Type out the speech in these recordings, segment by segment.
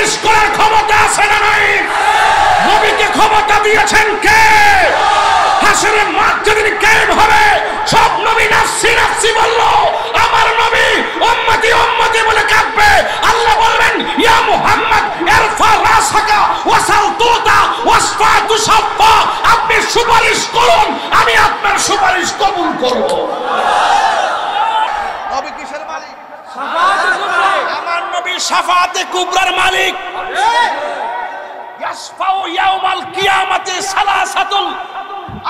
সুপারিশ করার ক্ষমতা আছে না নাই? নবীকে ক্ষমতা দিয়েছেন কে? হাসরের মাঠ যেদিন কায়েম হবে, সব নবী নাফসি নাফসি বললো, আমার নবী উম্মতি উম্মতি বলে কাঁদবে। আল্লাহ বলবেন, ইয়া মুহাম্মদ ইরফা রাসাকা ওয়াসাল তুতা ওয়াসফা তুশাফা, আপনি সুপারিশ করুন, আমি আপনার সুপারিশ কবুল করব। নবী কিসের মালিক? আমার নবী শাফাআতে কুবরার মালিক। ইয়াশফাউ ইয়াউমাল কিয়ামাতি সালাসাতুল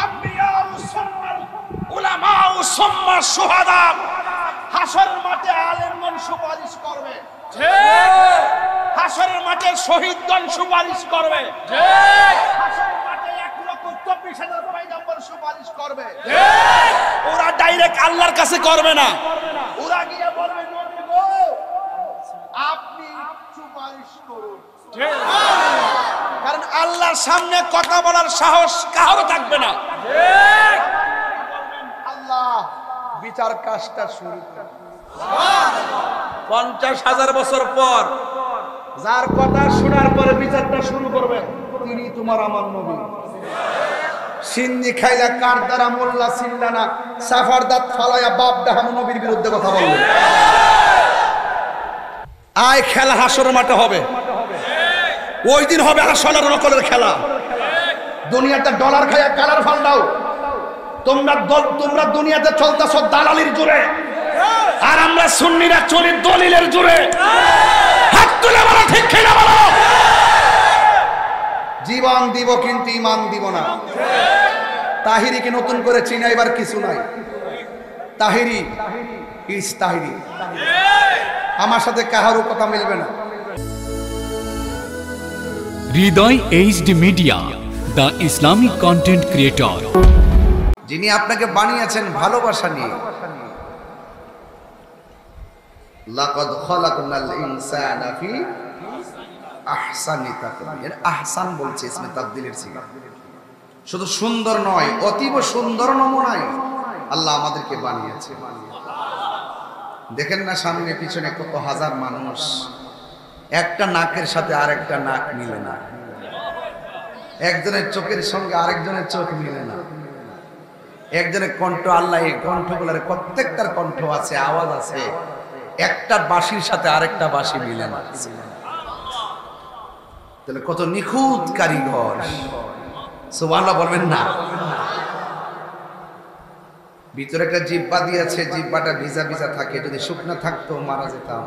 আম্বিয়াউ সুম্মাল উলামাউ সুম্মা শুহাদা। হাশরের মাঠে আলেমগণ সুপারিশ করবে, ঠিক। হাশরের মাঠে শহীদগণ সুপারিশ করবে, ঠিক। হাশরের মাঠে 1,24,000 পয়গম্বর সুপারিশ করবে, ঠিক। ওরা ডাইরেক্ট আল্লাহর কাছে করবে না, ওরা গিয়ে বলবে, নবী গো আপনি সুপারিশ করুন, ঠিক। কারণ আল্লাহর সামনে কথা বলার সাহস কারো থাকবে না, ঠিক। আল্লাহ বিচার কাজটা শুরু করুন। 50,000 বছর পর যার কথা শোনার পরে বিচারটা শুরু করবে, তিনি তোমার আমার নবী। সিন্নি খাইলা কার দ্বারা মোল্লা সিল্লানা সাফার দাঁত ফালাইয়া বাপ ডাহাম নবীর বিরুদ্ধে কথা বলবে। আয় খেলা হাসর মাঠে হবে, ওই দিন হবে আসল আর নকলের খেলা। দুনিয়াতে ডলার খাইয়া কালার ফান্ডাও, তোমরা দুনিয়াতে চলতেছ দালালির জোরে, আর আমরা সুন্নিরা চলি দলিলের জোরে। হাত তুলে বলো, ঠিক কিনা বলো? জীবন দিব কিন্তু ঈমান দিব না। তাহিরিকে নতুন করে চিনাইবার কিছু নাই। তাহিরি ইস তাহিরি, আমার সাথে কাহারও কথা মিলবে না। Hridoy HD media, the Islamic content creator. যিনি আপনাকে বানিয়েছেন ভালোবাসা নিয়ে। লাকাদ খালাকনাল ইনসানা ফি আহসানি তাকওয়িম। আহসান বলছে ইসমে তাবদীলের সিগা। শুধু সুন্দর নয়, অতীব সুন্দর নমুনায় আল্লাহ আমাদেরকে বানিয়েছে। দেখেন না সামনে পিছনে কত হাজার মানুষ, একটা নাকের সাথে আরেকটা নাক মিলে না, একজনের চোখের সঙ্গে আরেকজনের চোখ মিলে না, একজনের কণ্ঠ, আল্লাহ এই কণ্ঠগুলোর প্রত্যেকটার কণ্ঠ আছে, আওয়াজ আছে, একটা বাঁশির সাথে আরেকটা বাঁশি মিলে না। তাহলে কত নিখুঁত কারিগর, সুবহানাল্লাহ বলবেন না? ভিতরে একটা জিহ্বা দিয়েছে, জিহ্বাটা ভিজা ভিজা থাকে, যদি শুকনা থাকতো মারা যেতাম।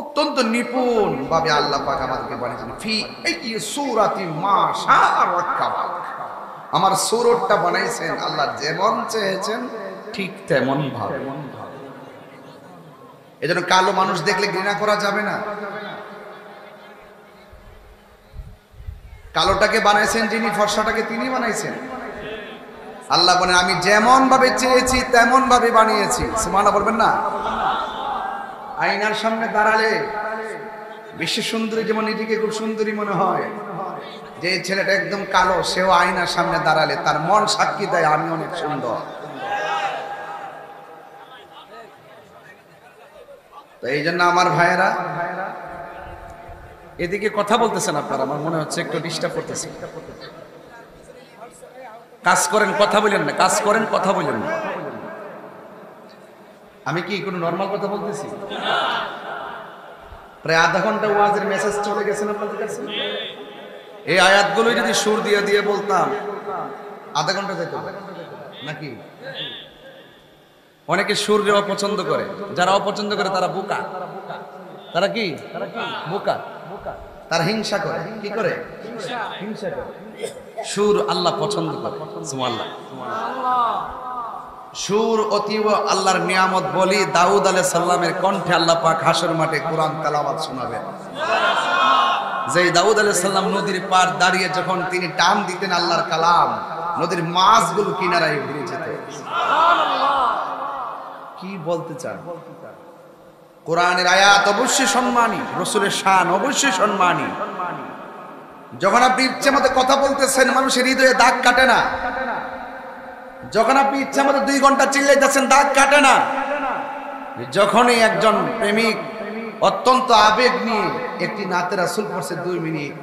অত্যন্ত নিপুণ ভাবে আল্লাহ পাক আমাদেরকে বানিয়েছেন। ফি আইয়ি সূরাতিন মা শাআ রাক্কাবা। আমার সুরতটা বানাইছেন আল্লাহ যেমন চেয়েছেন ঠিক তেমন ভাবে। এজন্য কালো মানুষ দেখলে ঘৃণা করা যাবে না। কালোটাকে বানাইছেন যিনি, ফর্সাটাকে তিনি বানাইছেন। আল্লাহ বলেন আমি যেমন ভাবে চেয়েছি তেমন ভাবে বানিয়েছি। সুবহানাল্লাহ বলবেন না? আয়নার সামনে দাঁড়ালে বিশ্ব সুন্দরী যেমন নিজেকে খুব সুন্দরী মনে হয়, যে ছেলেটা একদম কালো সেও আয়নার সামনে দাঁড়ালে তার মন সাক্ষী দেয় আমি অনেক সুন্দর। তো এই জন্য আমার ভাইয়েরা, এদিকে কথা বলতেছেন আপনারা, আমার মনে হচ্ছে একটু ডিস্টার্ব করতেছে। কাজ করেন, কথা বলেন না, কাজ করেন, কথা বলেন না। আমি কি কোনো নরমাল কথা বলতেছি? প্রায় আধা ঘন্টা ওয়াজের মেসেজ চলে গেছেন আপনাদের কাছে। এই আয়াতগুলো যদি সুর দিয়ে দিয়ে বলতাম আধা ঘন্টা যেত নাকি? অনেকে সুর অপছন্দ করে, যারা অপছন্দ করে তারা বোকা। তারা কি বোকা? তারা হিংসা করে। কি করে? হিংসা করে। সুর আল্লাহ পছন্দ করে। সুবহানাল্লাহ। সুর অতীব আল্লাহর নিয়ামত বলি। দাউদ আলাইহিস সালামের কণ্ঠে আল্লাহ পাক হাসর মাঠে কোরআন তেলাওয়াত শোনাবেন। যেই দাউদ আলাইহিস সালাম নদীর পার দাঁড়িয়ে যখন তিনি টান দিতেন আল্লাহর কালাম, নদীর মাছগুলো কিনারায় ঘুরে যেত। কি বলতে চান? কোরআনের আয়াত অবশ্যই সম্মানী, রাসূলের শান অবশ্যই সম্মানী। যখন আপনি ইচ্ছে মতো কথা বলতেছেন মানুষের হৃদয়ে দাগ কাটে না। যখন আপনি ইচ্ছা মতো 2 ঘন্টা চিল্লাইতেছেন দাগ কাটে না। যখনই একজন প্রেমিক অত্যন্ত আবেগ নিয়ে একটি নাতে রাসূল পড়ছে 2 মিনিট,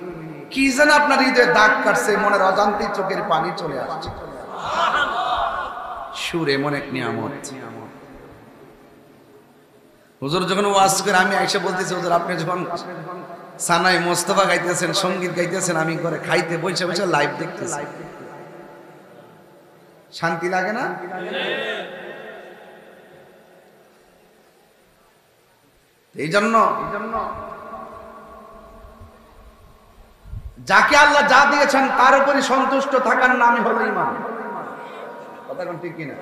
কি যেন আপনার হৃদয়ে দাগ কাটছে, মনের অজান্তে চোখের পানি চলে আসছে। সুর এমন এক নিয়ামত। হুজুর যখন ওয়াজ করে আমি আয়েশা বলতেছি, হুজুর আপনি যখন সানাই মোস্তফা গাইতেছেন, সঙ্গীত গাইতেছেন, আমি ঘরে খাইতে বসে বসে লাইভ দেখতেছি, শান্তি লাগে না? এই জন্য যাকে আল্লাহ যা দিয়েছেন তার উপরই সন্তুষ্ট থাকার নামই হলো ঈমান। কথা কোন ঠিক কিনা?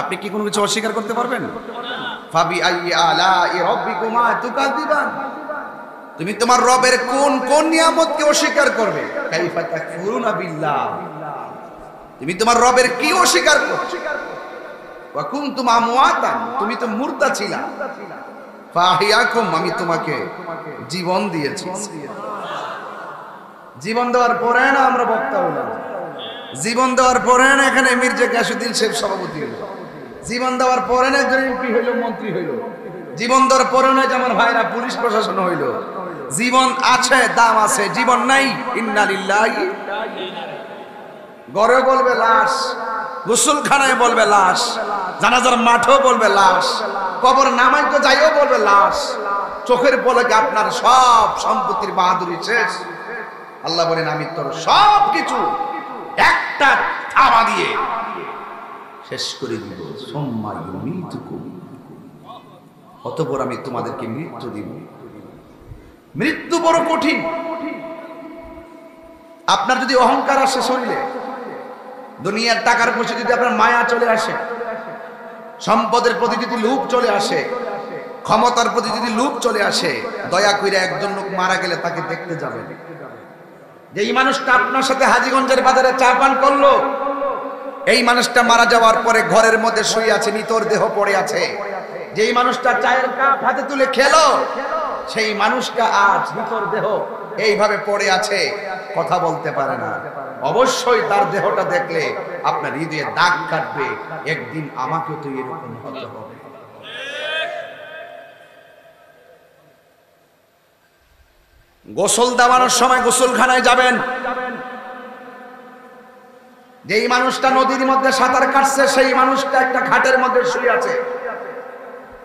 আপনি কি কোনো কিছু অস্বীকার করতে পারবেন? ফাবি আইয়ি আলাই রাব্বিকুমা তুকাযিবান, তুমি তোমার রবের কোন কোন নিয়ামতকে অস্বীকার করবে? কাইফা তাকফুরুনা বিল্লাহ, তুমি তোমার রবের কি অস্বীকার করছো? ওয়া কুনতুম আমওয়াতান, তুমি তো মুর্দা ছিলা, ফাহিয়াকুম, আমি তোমাকে জীবন দিয়েছি। জীবন দেওয়ার পরে না আমরা বক্তা হলাম, জীবন দেওয়ার পরে না এখানে মির্জা গ্যাসুদ্দিন শেখ সভাপতি হলো, জীবন দেওয়ার পরে না একজন এমপি হইল, মন্ত্রী হইল, জীবন দেওয়ার পরে না যে আমার ভাইরা পুলিশ প্রশাসন হইল। জীবন আছে, দাম আছে, জীবন নাই ইন্না লিল্লাহি। ঘরে বলবে লাশ, গোসলখানায় বলবে লাশ, জানাজার মাঠেও বলবে লাশ, কবর নামাই তো যাইও বলবে লাশ। চোখের পলকে আপনার সব সম্পত্তির বাহাদুরি শেষ। আল্লাহ বলেন আমি তোর সব কিছু একটা থাবা দিয়ে শেষ করে দিব। সুম্মা ইউমীতুকুম, অতঃপর আমি তোমাদেরকে মৃত্যু দিব। মৃত্যু বড় কঠিন। আপনার যদি অহংকার আসে শরীরে, দুনিয়ার টাকার প্রতি যদি আপনার মায়া চলে আসে, সম্পদের প্রতি যদি লোভ চলে আসে, ক্ষমতার প্রতি যদি লোভ চলে আসে, দয়া করে একজন লোক মারা গেলে তাকে দেখতে যাবেন। যে এই মানুষটা আপনার সাথে হাজীগঞ্জের বাজারে চা পান করলো, এই মানুষটা মারা যাওয়ার পরে ঘরের মধ্যে শুয়ে আছে, নিতর দেহ পড়ে আছে। যেই মানুষটা চায়ের কাপ হাতে তুলে খেলো, সেই মানুষটা আজ নিতর দেহ এইভাবে পড়ে আছে, কথা বলতে পারে না। অবশ্যই তার দেহটা দেখলে আপনার হৃদয়ে দাগ কাটবে, একদিন আমাকেও তো এরকম হতে হবে। গোসল দেওয়ানোর সময় গোসলখানায় যাবেন, যেই মানুষটা নদীর মধ্যে সাঁতার কাটছে, সেই মানুষটা একটা ঘাটের মধ্যে শুয়ে আছে,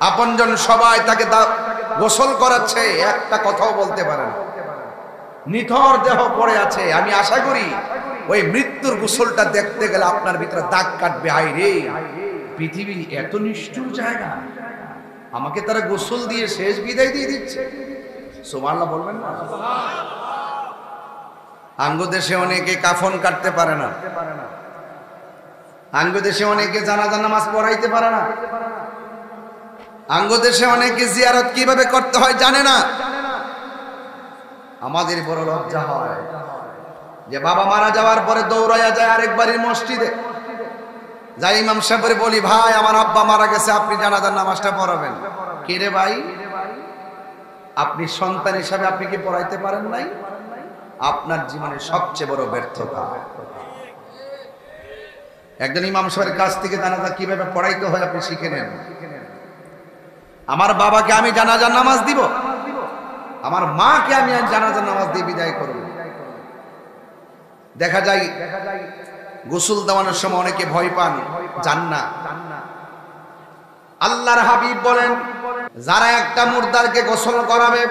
আপনজন সবাই তাকে গোসল করাচ্ছে, একটা কথাও বলতে পারে না, নিথর দেহ পড়ে আছে। আমি আশা করি ওই মৃত্যুর গোসলটা দেখতে গেলে আপনার ভিতরে দাগ কাটবে। হায় রে, পৃথিবী এত নিষ্ঠুর জায়গা, আমাকে তারা গোসল দিয়ে শেষ বিদায় দিয়ে দিচ্ছে। সুবহানাল্লাহ বলবেন না? আঙ্গ দেশে অনেকে কাফন কাটতে পারে না, আঙ্গ দেশে অনেকে জানাজা নামাজ পড়াইতে পারে না, আঙ্গ দেশে অনেকে জিয়ারত কিভাবে করতে হয় জানে না। আমাদের বড় লজ্জা হয় যে বাবা মারা যাওয়ার পরে দৌড়াইয়া যায় আরেকবারের মসজিদে, যাই ইমাম সাহেবের বলি, ভাই আমার আব্বা মারা গেছে, আপনি জানাজার নামাজটা পড়াবেন। কে রে ভাই, আপনি সন্তান হিসাবে আপনি কি পড়াইতে পারেন নাই? আপনার জীবনের সবচেয়ে বড় ব্যর্থতা। একজন ইমাম সাহেবের কাছ থেকে জানাজা কিভাবে পড়াইতে হয় আপনি শিখে নেন। আমার বাবাকে আমি জানাজার নামাজ দিব, আমার মাকে আমি জানাজার নামাজ দিয়ে বিদায় করব। দেখা যায় গোসল দেওয়ানোর সময় অনেকে ভয় পান, জান না। আল্লাহর হাবিব বলেন, যারা একটা মুর্দারকে গোসল করাবে,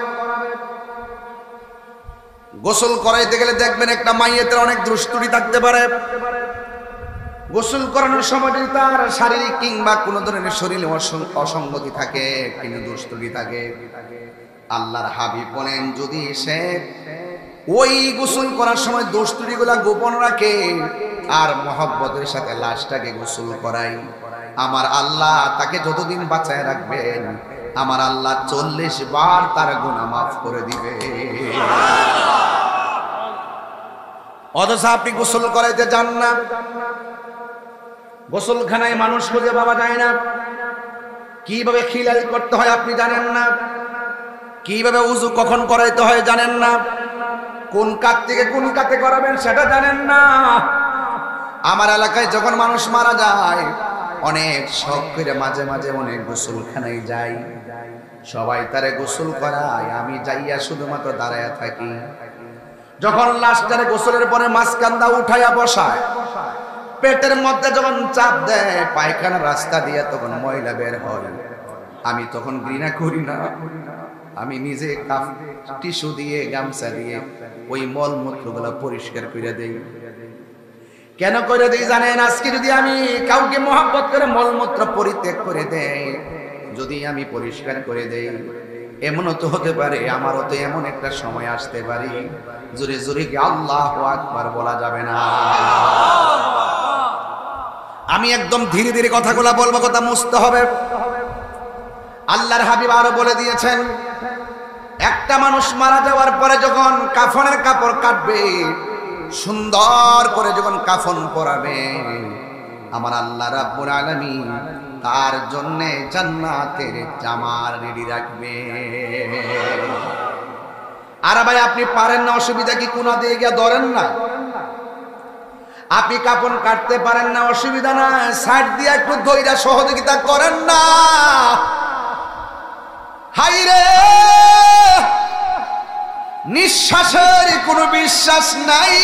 গোসল করাইতে গেলে দেখবেন একটা মাইয়েতের অনেক দুষ্টুরি থাকতে পারে। গোসল করানোর সময় যদি তার শারীরিক কিংবা কোনো ধরনের শরীরে অসঙ্গতি থাকে, কিন্তু দুষ্টুরি থাকে, আল্লাহর হাবিব বলেন যদি সে ওই গোসল করার সময় দুষ্টুরিগুলা গোপন রাখে আর মহব্বতের সাথে লাশটাকে গোসল করাই, আমার আল্লাহ তাকে যতদিন বাঁচায় রাখবেন, আমার আল্লাহ 40 বার তার গুনাহ মাফ করে দিবে। অথচ আপনি গোসল করাইতে যান না, গোসলখানায় মানুষ খুঁজে পাওয়া যায় না, কিভাবে খিলাল করতে হয় আপনি জানেন না, কিভাবে উযু কখন করাইতে হয় জানেন না, কোন কাত থেকে কোন কাতে করাবেন সেটা জানেন না। আমার এলাকায় যখন মানুষ মারা যায়, অনেক শখ করে মাঝে মাঝে অনেক গোসলখানায় যাই, সবাই তারে গোসল করায়, আমি যাইয়া শুধুমাত্র দাঁড়ায়া থাকি। যখন লাস্টারে গোসলের পরে মাঝখানটা উঠাইয়া বসায়, পেটের মধ্যে যখন চাপ দেয় পায়খানা রাস্তা দিয়ে তখন ময়লা বের হয়, আমি তখন ঘৃণা করি না, আমি নিজে টিস্যু দিয়ে গামছা দিয়ে ওই মলমূত্রগুলো পরিষ্কার করে দেই। কেন করে দেই জানেন? আজকে যদি আমি কাউকে মহব্বত করে মলমূত্র পরিত্যাগ করে দেই, যদি আমি পরিষ্কার করে দেই, এমনও তো হতে পারে আমারও তো এমন একটা সময় আসতে পারে জোরে জোরে কি আল্লাহু আকবার বলা যাবে না। আমি একদম ধীরে ধীরে কথাগুলো বলবো, কথা মুছতে হবে। আল্লাহর হাবিব আরো বলে দিয়েছেন, একটা মানুষ মারা যাওয়ার পরে যখন কাফনের কাপড় কাটবে, সুন্দর করে যখন কাফন পরাবে, আমার আল্লাহ রাব্বুল আলামিন তার জন্য জান্নাতের জামার রেডি রাখবে। আর ভাই আপনি পারেন না, অসুবিধা কি? কোনা দিয়ে গিয়ে ধরেন না। আপনি কাপন কাটতে পারেন না, অসুবিধা না, সাইড দিয়ে একটু ধৈর্য সহযোগিতা করেন না। হাইরে, নিঃশ্বাসের কোনো বিশ্বাস নাই।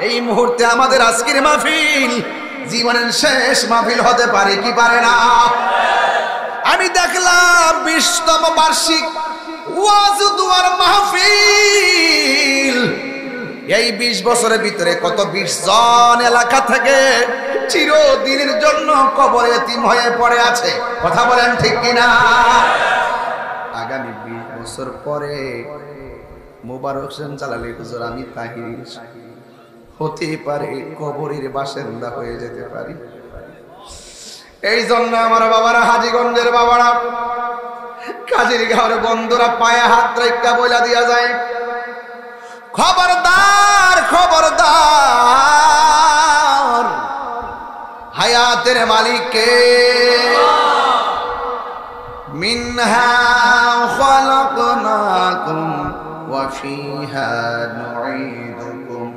এই মুহূর্তে আমাদের আজকের মাহফিল জীবনের শেষ মাহফিল হতে পারে কি পারে না? আমি দেখলাম 20তম বার্ষিক ওয়াজ দুয়ার মাহফিল, এই 20 বছরের ভিতরে কত 20 জন এলাকা থেকে চিরদিনের জন্য কবরে এতিম হয়ে পড়ে আছে। কথা বলেন ঠিক কিনা? আগামী 20 বছর পরে মোবারক হোসেন জালালী হুজুর আমি তাহির হতে পারে কবরের বাসিন্দা হয়ে যেতে পারি। এই জন্য আমার বাবারা, হাজীগঞ্জের বাবারা, কাজীর ঘরে বন্ধুরা পায়ে হাত রেখা বইলা দিয়া যায়, খবরদার খবরদার, হায়াতের মালিককে। মিনহা খালাকনাকুম ওয়া ফিহা নুঈদুকুম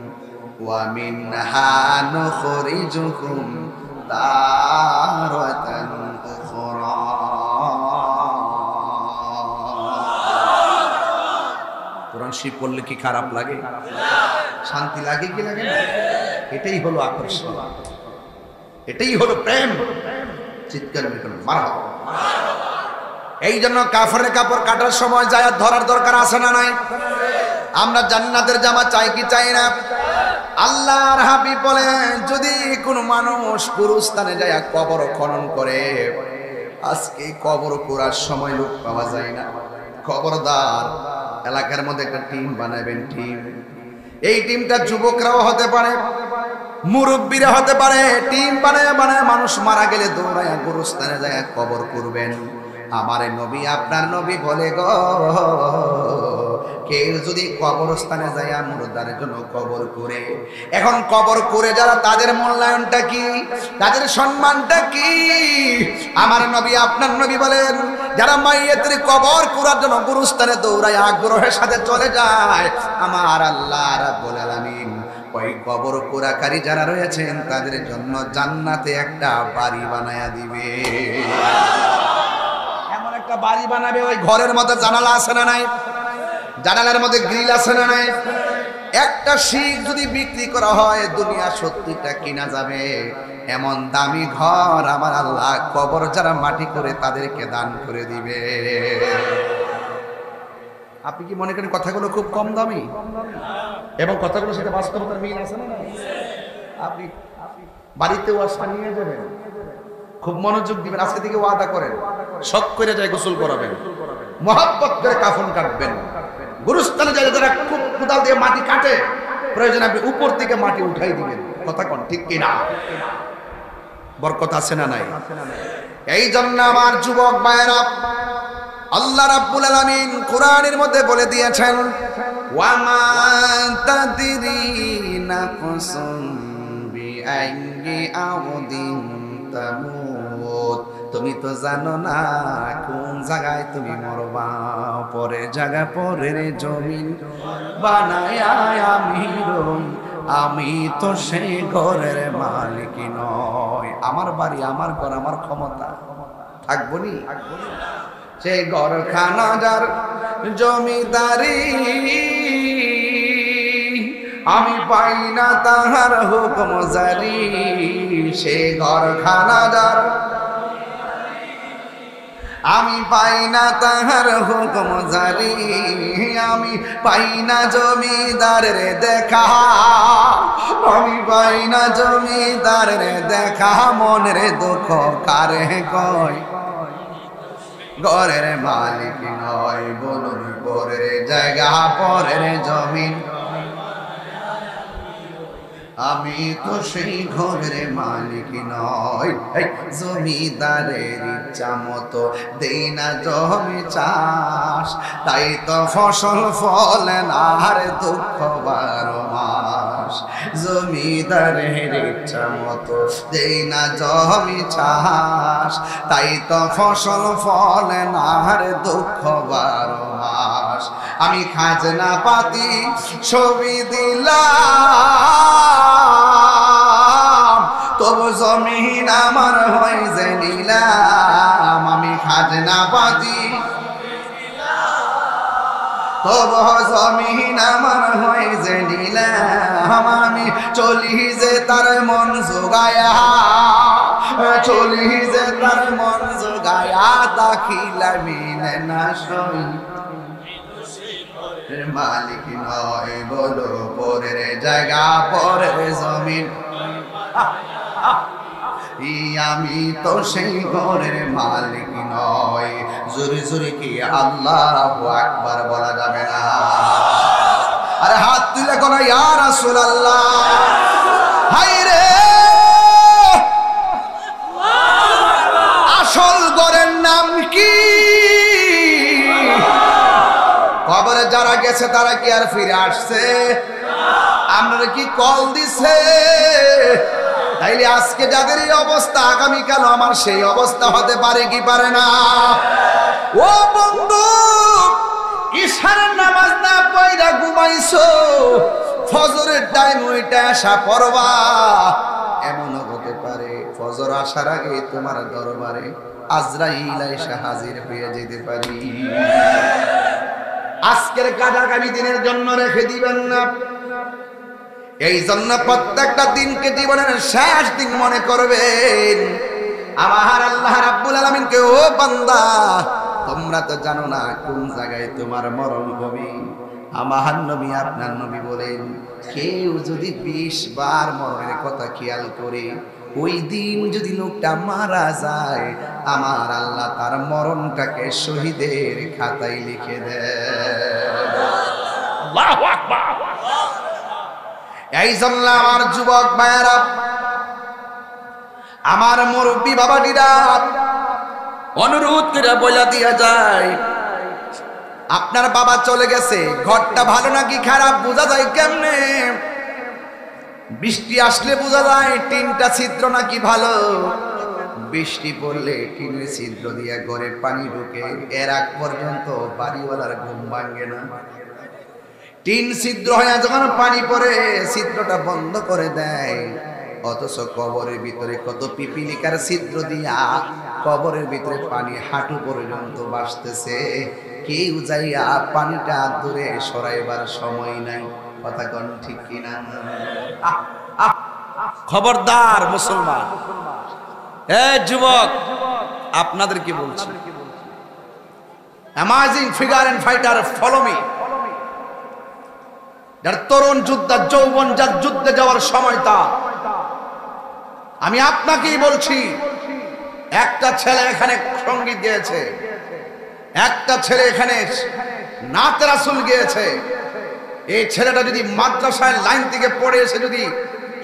ওয়া মিনহা নুখরিজুকুম তারাতান উখরা। কোরআন শরীফ পড়লে কি খারাপ লাগে? শান্তি লাগে কি লাগে না? এটাই হলো আকর্ষণ, এটাই হলো প্রেম। চিৎকার করে মারহাবা। এই জন্য কাফনের কাপড় কাটার সময় যায় ধরার দরকার আছে না নাই? আমরা জান্নাতের জামা চাই কি চাই না? আল্লাহর হাবিব বলেন, যদি কোনো মানুষ গুরুস্থানে যায় কবর খনন করে, আজকে কবর করার সময় লোক পাওয়া যায় না, খবরদার এলাকার মধ্যে একটা টিম বানাবেন। টিম, এই টিমটা যুবকরাও হতে পারে, মুরব্বীরা হতে পারে। টিম বানায় বানায় মানুষ মারা গেলে দৌড়ায় গুরুস্থানে যায় কবর করবেন। আমার নবী, আপনার নবী বলে গো, কেউ যদি কবরস্থানে যায় মুর্দার জন্য কবর করে, এখন কবর করে যারা, তাদের মূল্যায়নটা কি, তাদের সম্মানটা কি? আমার নবী, আপনার নবী বলেন, যারা মাইয়াতের কবর করার জন্য গুরুস্থানে দৌড়ায় আগ্রহের সাথে চলে যায়, আমার আল্লাহ রাব্বুল আলামিন ওই কবর কোরাকারী যারা রয়েছেন তাদের জন্য জান্নাতে একটা বাড়ি বানায়া দিবে। এমন একটা বাড়ি বানাবে, ওই ঘরের মধ্যে জানালা আছে না নাই? জানালার মধ্যে গ্রিল আছে না নাই? একটা শিক যদি বিক্রি করা হয়, দুনিয়া সত্যিটা কিনা যাবে। এমন দামি ঘর আমার আল্লাহ কবর যারা মাটি করে তাদেরকে দান করে দিবে। আপনি কি মনে করেন কথাগুলো খুব কম দামি? এবং কথাগুলোর সাথে বাস্তবতার মিল আছে না? আপনি বাড়িতেও আসা নিয়ে যাবেন, খুব মনোযোগ দিবেন, আজকে থেকে ওয়াদা করেন, শখ করে যায় গোসল করাবেন, মহব্বত করে কাফন কাটবেন। গুরুস্থানে যায় যারা খুব কোদাল দিয়ে মাটি কাটে, প্রয়োজন আপনি উপর থেকে মাটি উঠাই দিবেন। কথা কোন ঠিক কিনা? বরকত আছে না নাই? এই জন্য আমার যুবক ভাইয়েরা, আল্লাহ রাব্বুল আলামিন কোরআনের মধ্যে বলে দিয়েছেন, ওয়া মা তাদরি নাফসুন বিআইয়ি আরদিন তামুত, তুমি তো জানো না কোন জায়গায় তুমি মরবা। পরের জায়গা পরের জমিন বানায়া আমি আমি তো সেই ঘরের মালিক নই। আমার বাড়ি, আমার ঘর, আমার ক্ষমতা থাকবো নি? সেই ঘরখানা যার জমিদারি, আমি পাই না তাহার হুকুম জারি। সেই ঘরখানা যার, আমি পাই না তাহার হুকুম জারি। আমি পাই না জমিদারের দেখা, আমি পাই না জমিদারের দেখা। মনের দুঃখ কারে কয়, ঘরের মালিক নয়। বলুন পরের জায়গা, পরের জমিন, আমি তো সেই ঘরের মালিক নই। জমিদারের ইচ্ছা মতো দেই না জমি চাষ, তাই তো ফসল ফলে না আর দুঃখ 12 মাস। জমিদারের ইচ্ছা মতো দেই না জমি চাষ, তাই তো ফসল ফলে না আর দুঃখ 12 মাস। আমি খাজনা পাতি ছবি দিলাম, তবু জমিন আমার হয় যে নিলাম। আমি খাজনা পাতি তবু জমিন আমার হয় যে নিলাম। আমি চলি যে তার মন জোগায়া, চলি যে তার মন জোগায়া, দাখিলামিনে না সই মালিক নয়। বলো পরের জায়গা, পরের জমিন, আমি তো সেই ঘরের মালিক নয়। জোরে জোরে কি আল্লাহু আকবার বলা যাবে না? আরে হাত তুলে কোন ইয়া রাসূলুল্লাহ। হায় রে, আসল ঘরের নাম কি? কবরে যারা গেছে তারা কি আর ফিরে আসছে? আমরা কি কল দিছে? তাইলে আজকে যাদের এই অবস্থা, আগামীকাল আমার সেই অবস্থা হতে পারে কি পারে না? ও বন্ধু, ঈশার নামাজ না পড়া ঘুমাইছো, ফজরের টাইম ওইটা আসা পড়বা। এমনও হতে পারে ফজর আসার আগে তোমার দরবারে আজরাইল এসে হাজির হয়ে যেতে পারি। আজকের কাজ আগামী দিনের জন্য রেখে দিবেন না। এই জন্য প্রত্যেকটা দিনকে জীবনের শেষ দিন মনে করবেন। আমার আল্লাহ রাব্বুল আলামিনকে, ও বান্দা, তোমরা তো জানো না কোন জায়গায় তোমার মরণ হবে। আমার নবী, আপনার নবী বলেন, কেউ যদি 20 বার মরণের কথা খেয়াল করে, ওই দিন যদি লোকটা মারা যায়, আমার আল্লাহ তার মরণটাকে শহীদের খাতায় লিখে দেয়। আল্লাহু আকবার। এই জন্য আমার যুবক ভাইয়েরা, আমার মুরব্বী বাবাটিরা, অনুরোধ করে বলে দিয়া যায়, আপনার বাবা চলে গেছে, ঘরটা ভালো নাকি খারাপ বোঝা যায় কেমনে? বৃষ্টি আসলে বোঝা যায় টিনটা ছিদ্র নাকি ভালো। বৃষ্টি পড়লে টিনের ছিদ্র দিয়ে ঘরে পানি ঢুকে, এর আগ পর্যন্ত বাড়িওয়ালার ঘুম ভাঙে না। টিন ছিদ্র হয়ে যখন পানি পড়ে, ছিদ্রটা বন্ধ করে দেয়। অথচ কবরের ভিতরে কত পিপিলিকার ছিদ্র দিয়া কবরের ভিতরে পানি হাঁটু পর্যন্ত ভাসতেছে। কেউ যাইয়া পানিটা দূরে সরাইবার সময় নাই। কথা কোন ঠিক কিনা? খবরদার মুসলমান, এ যুবক, আপনাদের কি বলছি, amazing figure and fighter, follow me. যার তরুণ যোদ্ধা, যৌবন, যার যুদ্ধে যাওয়ার সময় তা, আমি আপনাকেই বলছি। একটা ছেলে এখানে সঙ্গীত গেয়েছে, একটা ছেলে এখানে নাতে রাসূল গেয়েছে। এই ছেলেটা যদি মাদ্রাসায় লাইন থেকে পড়ে এসে যদি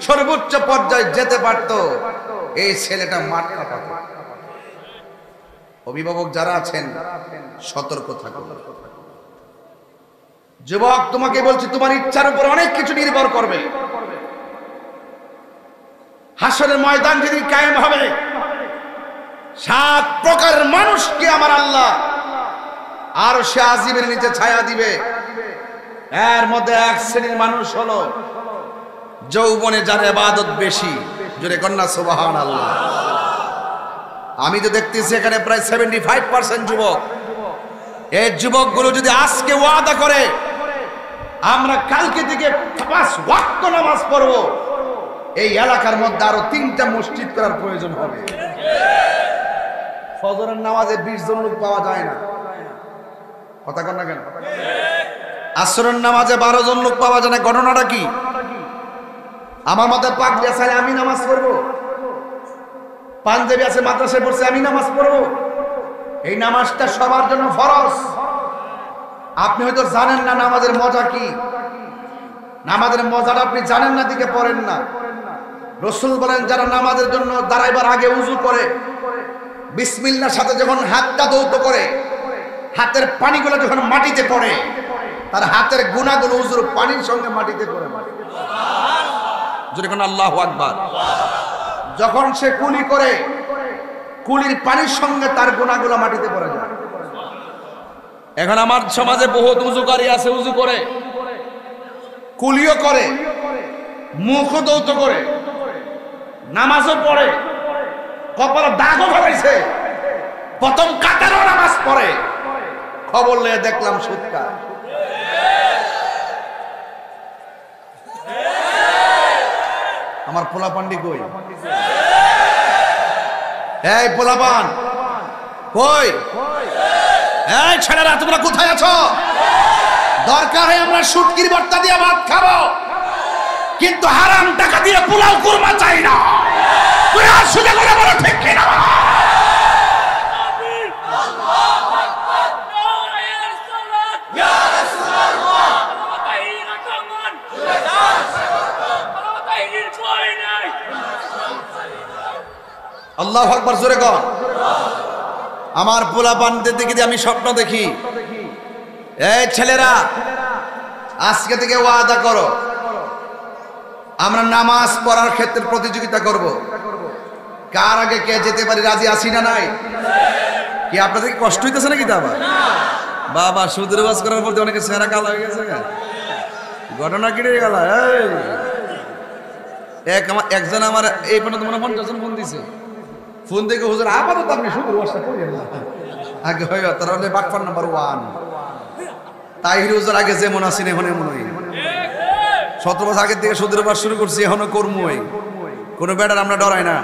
সর্বোচ্চ পর্যায়ে যেতে পারত, এই ছেলেটা মার্কা পেত। অভিভাবক যারা আছেন, সতর্ক থাকুন। যুবক, তোমাকে বলছি, তোমার ইচ্ছার উপর অনেক কিছু নির্ভর করবে। হাসরের ময়দান যেদিন কায়েম হবে, 7 প্রকারের মানুষকে আমার আল্লাহ আর সে আজিমের নিচে ছায়া দিবে। এর মধ্যে এক শ্রেণীর মানুষ হলো যৌবনে যার ইবাদত বেশি, জোরে কন্যা সুবহানাল্লাহ। আমি তো দেখতেছি এখানে প্রায় 75% যুবক। এই যুবকগুলো যদি আজকে ওয়াদা করে আমরা কালকে থেকে 5 ওয়াক্ত নামাজ পড়ব, এই এলাকার মধ্যে আরো 3টা মসজিদ করার প্রয়োজন হবে। ফজরের নামাজে 20 জন লোক পাওয়া যায় না, কথা কন না কেন? আসরের নামাজে 12 জন লোক পাওয়া যায় না, ঘটনাটা কি? আমার মাথায় পাগড়ি আছে, আমি নামাজ পড়বো। পাঞ্জাবি আছে, মাদ্রাসায় পড়ছে, আমি নামাজ পড়বো। এই নামাজটা সবার জন্য ফরজ। আপনি হয়তো জানেন না নামাজের মজা কি। নামাজের মজাটা আপনি জানেন না, দিকে পড়েন না। রাসূল বলেন যারা নামাজের জন্য দাঁড়াইবার আগে উযু করে, বিসমিল্লাহর সাথে যখন হাতটা ধৌত করে, হাতের পানিগুলো যখন মাটিতে পড়ে, তার হাতের গুনাহগুলো উযুর পানির সঙ্গে মাটিতে পড়ে। জোরে কোন আল্লাহু আকবার। যখন সে কুলি করে, কুলির পানির সঙ্গে তার গুনাহগুলো মাটিতে পড়ে যায়। এখন আমার সমাজে বহুত উযুকারী আছে, উযু করে, কুলিও করে, মুখও ধৌত করে, নামাজও পড়ে, কপালে দাগও ফেলাইছে, প্রথম কাতারও নামাজ পড়ে। খবর লয়ে দেখলাম সুৎকার। আমার পোলাপান্ডি কই? এই পোলাপান কই? এই ছেলেরা তোমরা কোথায় আছো? দরকার হয় আমরা শুটকির ভর্তা দিয়ে ভাত খাবো, কিন্তু হারাম টাকা দিয়ে পোলাও কুরমা চাই না। তুই আর সুদে করে বলো ঠিক কিনা? আল্লাহু আকবার, জোরে কর। আমার পোলাপানদের দিকে আমি স্বপ্ন দেখি, এই ছেলেরা আজকে থেকে ওয়াদা করো আমরা নামাজ পড়ার ক্ষেত্রে প্রতিযোগিতা করব। কার আগে কে যেতে পারি, রাজি আছি না নাই? কি আপনাদের কষ্ট হইতেছে নাকি? তা বাবা সুদের বাস করার পর অনেকে চেহারা কালো হয়ে গেছে। ঘটনা কি গেল? একজন আমার এই পর্যন্ত মনে 50 জন ফোন দিছে। ফোন থেকে হুজুর আপাতত আপনি সুদের বাসটা করেন না, আগে হয় তার হলে বাটপার নাম্বার 1 তাহির হুজুর আগে যেমন আছেন এখন এমন হই। 17 বছর আগে থেকে সুদের বাস শুরু করছি, এখনো কর্মই। কোনো বেটার আমরা ডরাই না,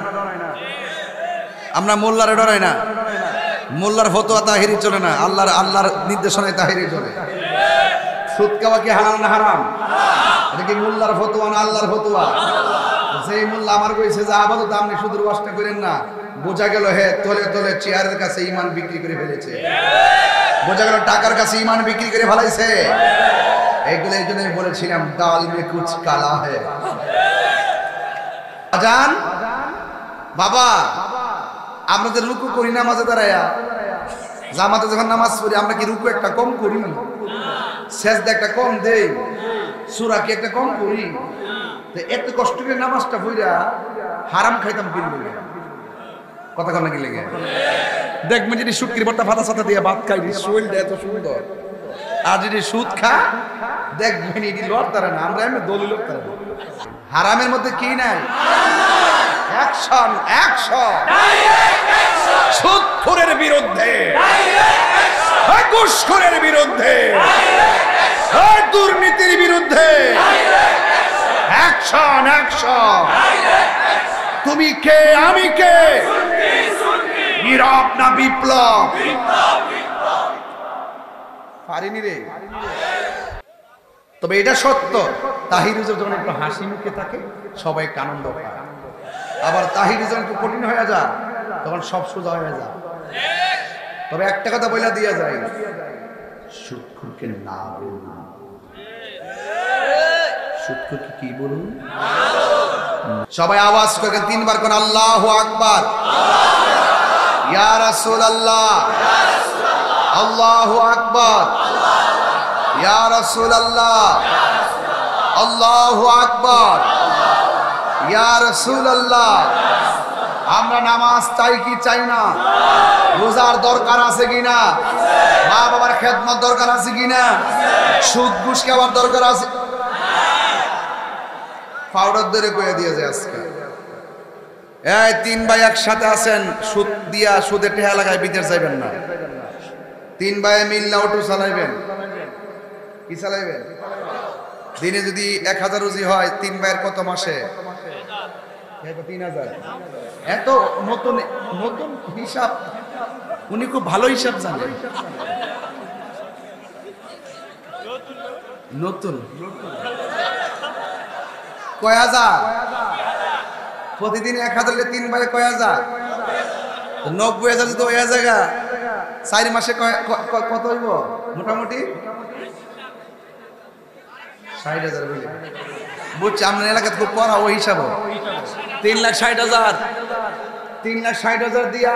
আমরা মোল্লারে ডরাই না। মোল্লার ফতোয়া তাহিরি চলে না, আল্লাহর নির্দেশনায় তাহিরি চলে। সুদ খাওয়া কি হালাল না হারাম? এটা কি মোল্লার ফতোয়া না আল্লাহর ফতোয়া? সেই মোল্লা আমার কইছে যে আপাতত আপনি সুদের বাসটা করেন না, বোঝা গেল হে তলে তলে চেয়ারের কাছে ঈমান বিক্রি করে ফেলেছে, বোঝা গেল টাকার কাছে ঈমান বিক্রি করে ফেলাইছে। এইগুলো এই জন্যই বলেছিলাম দাল মে কুছ কালা হে। আজান বাবা, আমরা যে রুকু করি নামাজে দাঁড়ায়া, জামাতে যখন নামাজ পড়ি আমরা কি রুকু একটা কম করি, সেজদা একটা কম দেই, সূরা কি একটা কম করি? তো এত কষ্ট করে নামাজটা পড়া হারাম খাইতাম কিনবো, কথা কন নাকি লেগে? দেখবেন যদি শুটকির ভর্তা ভাতা সাথে দিয়ে ভাত খাই, শরীরটা এত সুন্দর। আর যদি সুদ খা দেখবেন এটি লড়তারে না, আমরা এমনি দলিল লড়তারে না। হারামের মধ্যে কি নাই? Action, action. সুদখোরের বিরুদ্ধে, ঘুষখোরের বিরুদ্ধে, দুর্নীতির বিরুদ্ধে অ্যাকশন, অ্যাকশন। তুমি কে আমি কে? নীরব না বিপ্লব? পারিনি রে। তবে এটা সত্য, তাহির হুজুর যখন একটু হাসি মুখে থাকে সবাই আনন্দ পায়, আবার তাহির যখন একটু কঠিন হয়ে যায় তখন সব সোজা হয়ে যায়। তবে একটা কথা বলে দিয়া যায়, সুদখোরকে না বলুন। সুদখোরকে কি বলুন? সবাই আওয়াজ করে 3 বার কোন আল্লাহু আকবার। ইয়া রাসূলুল্লাহ, আল্লাহু আকবার। ইয়া রাসূলুল্লাহ, আল্লাহু আকবার। ইয়া রাসূলুল্লাহ। আমরা নামাজ চাই কি চাই না? রোজার দরকার আছে কিনা? মা বাবার খেদমত দরকার আছে কিনা? সুদ ঘুষ খাওয়ার দরকার আছে? পাউডার ধরে কয়ে দিয়েছে আজকে। এই 3 ভাই একসাথে আছেন, সুদ দিয়া সুদে টেহা লাগায় বিদেশ যাইবেন না। 3 ভাই মিল্লা অটো চালাইবেন। কি চালাইবেন? দিনে যদি 1000 রুজি হয় 3 ভাইয়ের কত মাসে? 3000। এত নতুন নতুন হিসাব, উনি খুব ভালো হিসাব জানেন। নতুন কয় হাজার? প্রতিদিন 1000 3 ভাই কয় হাজার? 90,000 যদি হয়ে জায়গা 4 মাসে কত হইব? মোটামুটি 60,000 বলে বুঝছি। আপনার এলাকাতে খুব পড়া ওই হিসাব 3,60,000 3,60,000 দিয়া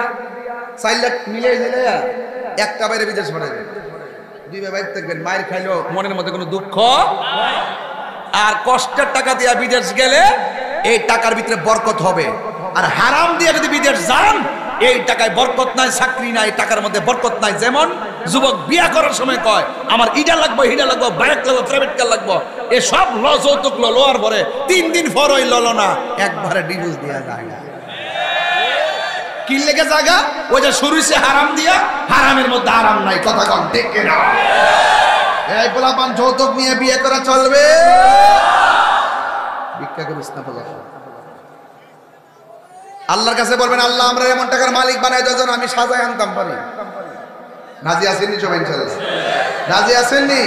4 লাখ মিলে দিলে একটা বাইরে বিদেশ পাঠাবেন। 2 ভাই বাইরে থাকবেন, মায়ের খাইলেও মনের মধ্যে কোনো দুঃখ। আর কষ্টের টাকা দিয়া বিদেশ গেলে এই টাকার ভিতরে বরকত হবে। আর হারাম দিয়ে যদি বিদেশ যান এই টাকায় বরকত নাই, চাকরি নাই, টাকার মধ্যে বরকত নাই। যেমন যুবক বিয়া করার সময় কয় আমার ইডা লাগবো, হিডা লাগবো, বাইক লাগবো, প্রাইভেট কার লাগবো, এ সব যৌতুক লোয়ার পরে 3 দিন পর ওই ললো না, একবারে ডিভোর্স দেওয়া যায় না। কি লেগে জায়গা? ওই যে শুরু হইছে হারাম দিয়া, হারামের মধ্যে আরাম নাই। কথা কম ঠিক কিনা? এই পোলাপান যৌতুক নিয়ে বিয়ে করা চলবে? ভিক্ষা করিস না পোলা। আল্লাহর কাছে বলবেন আল্লাহ আমরা এমন টাকার মালিক বানাই দাও যেন আমি সাজায় আনতাম পারি। রাজি আছেননি সবাই? ইনশাআল্লাহ রাজি আছেননি?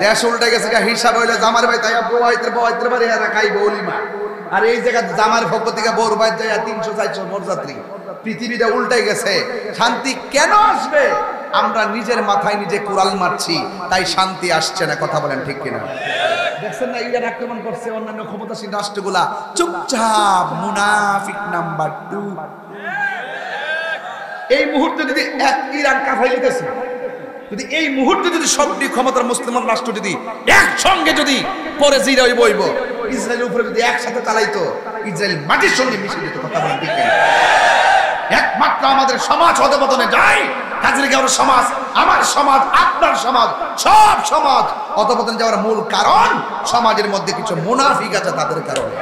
দেশ উল্টে গেছে, হিসাব হইলে জামার ভাই তাই বউয়াইতে পারে আর খাই বউলিমা। আর এই জায়গা জামার পক্ষ থেকে বউর ভাই যায় 300-400 মোরযাত্রী। পৃথিবীটা উল্টে গেছে। শান্তি কেন আসবে? আমরা নিজের মাথায় নিজে কুড়াল মারছি, তাই শান্তি আসছে না। কথা বলেন ঠিক কিনা? দেখছেন না ইরান আক্রমণ করছে, অন্যান্য ক্ষমতাসীন রাষ্ট্রগুলা চুপচাপ। মুনাফিক নাম্বার 2। এই মুহূর্তে যদি এক ইরান কাফাই লিতেছে, যদি এই মুহূর্তে যদি সবটি ক্ষমতার মুসলমান রাষ্ট্র যদি একসঙ্গে যদি পরে জিরা বইব, ইসরায়েলের উপরে যদি একসাথে চালাইতো, ইসরায়েল মাটির সঙ্গে মিশে যেত। কথা বলেন ঠিক কিনা? একমাত্র আমাদের সমাজ অধপতনে যায়। কাজীরগাঁওয়ের সমাজ, আমার সমাজ, আপনার সমাজ, সব সমাজ অধপতনে যাওয়ার মূল কারণ সমাজের মধ্যে কিছু মুনাফিক আছে, তাদের কারণে।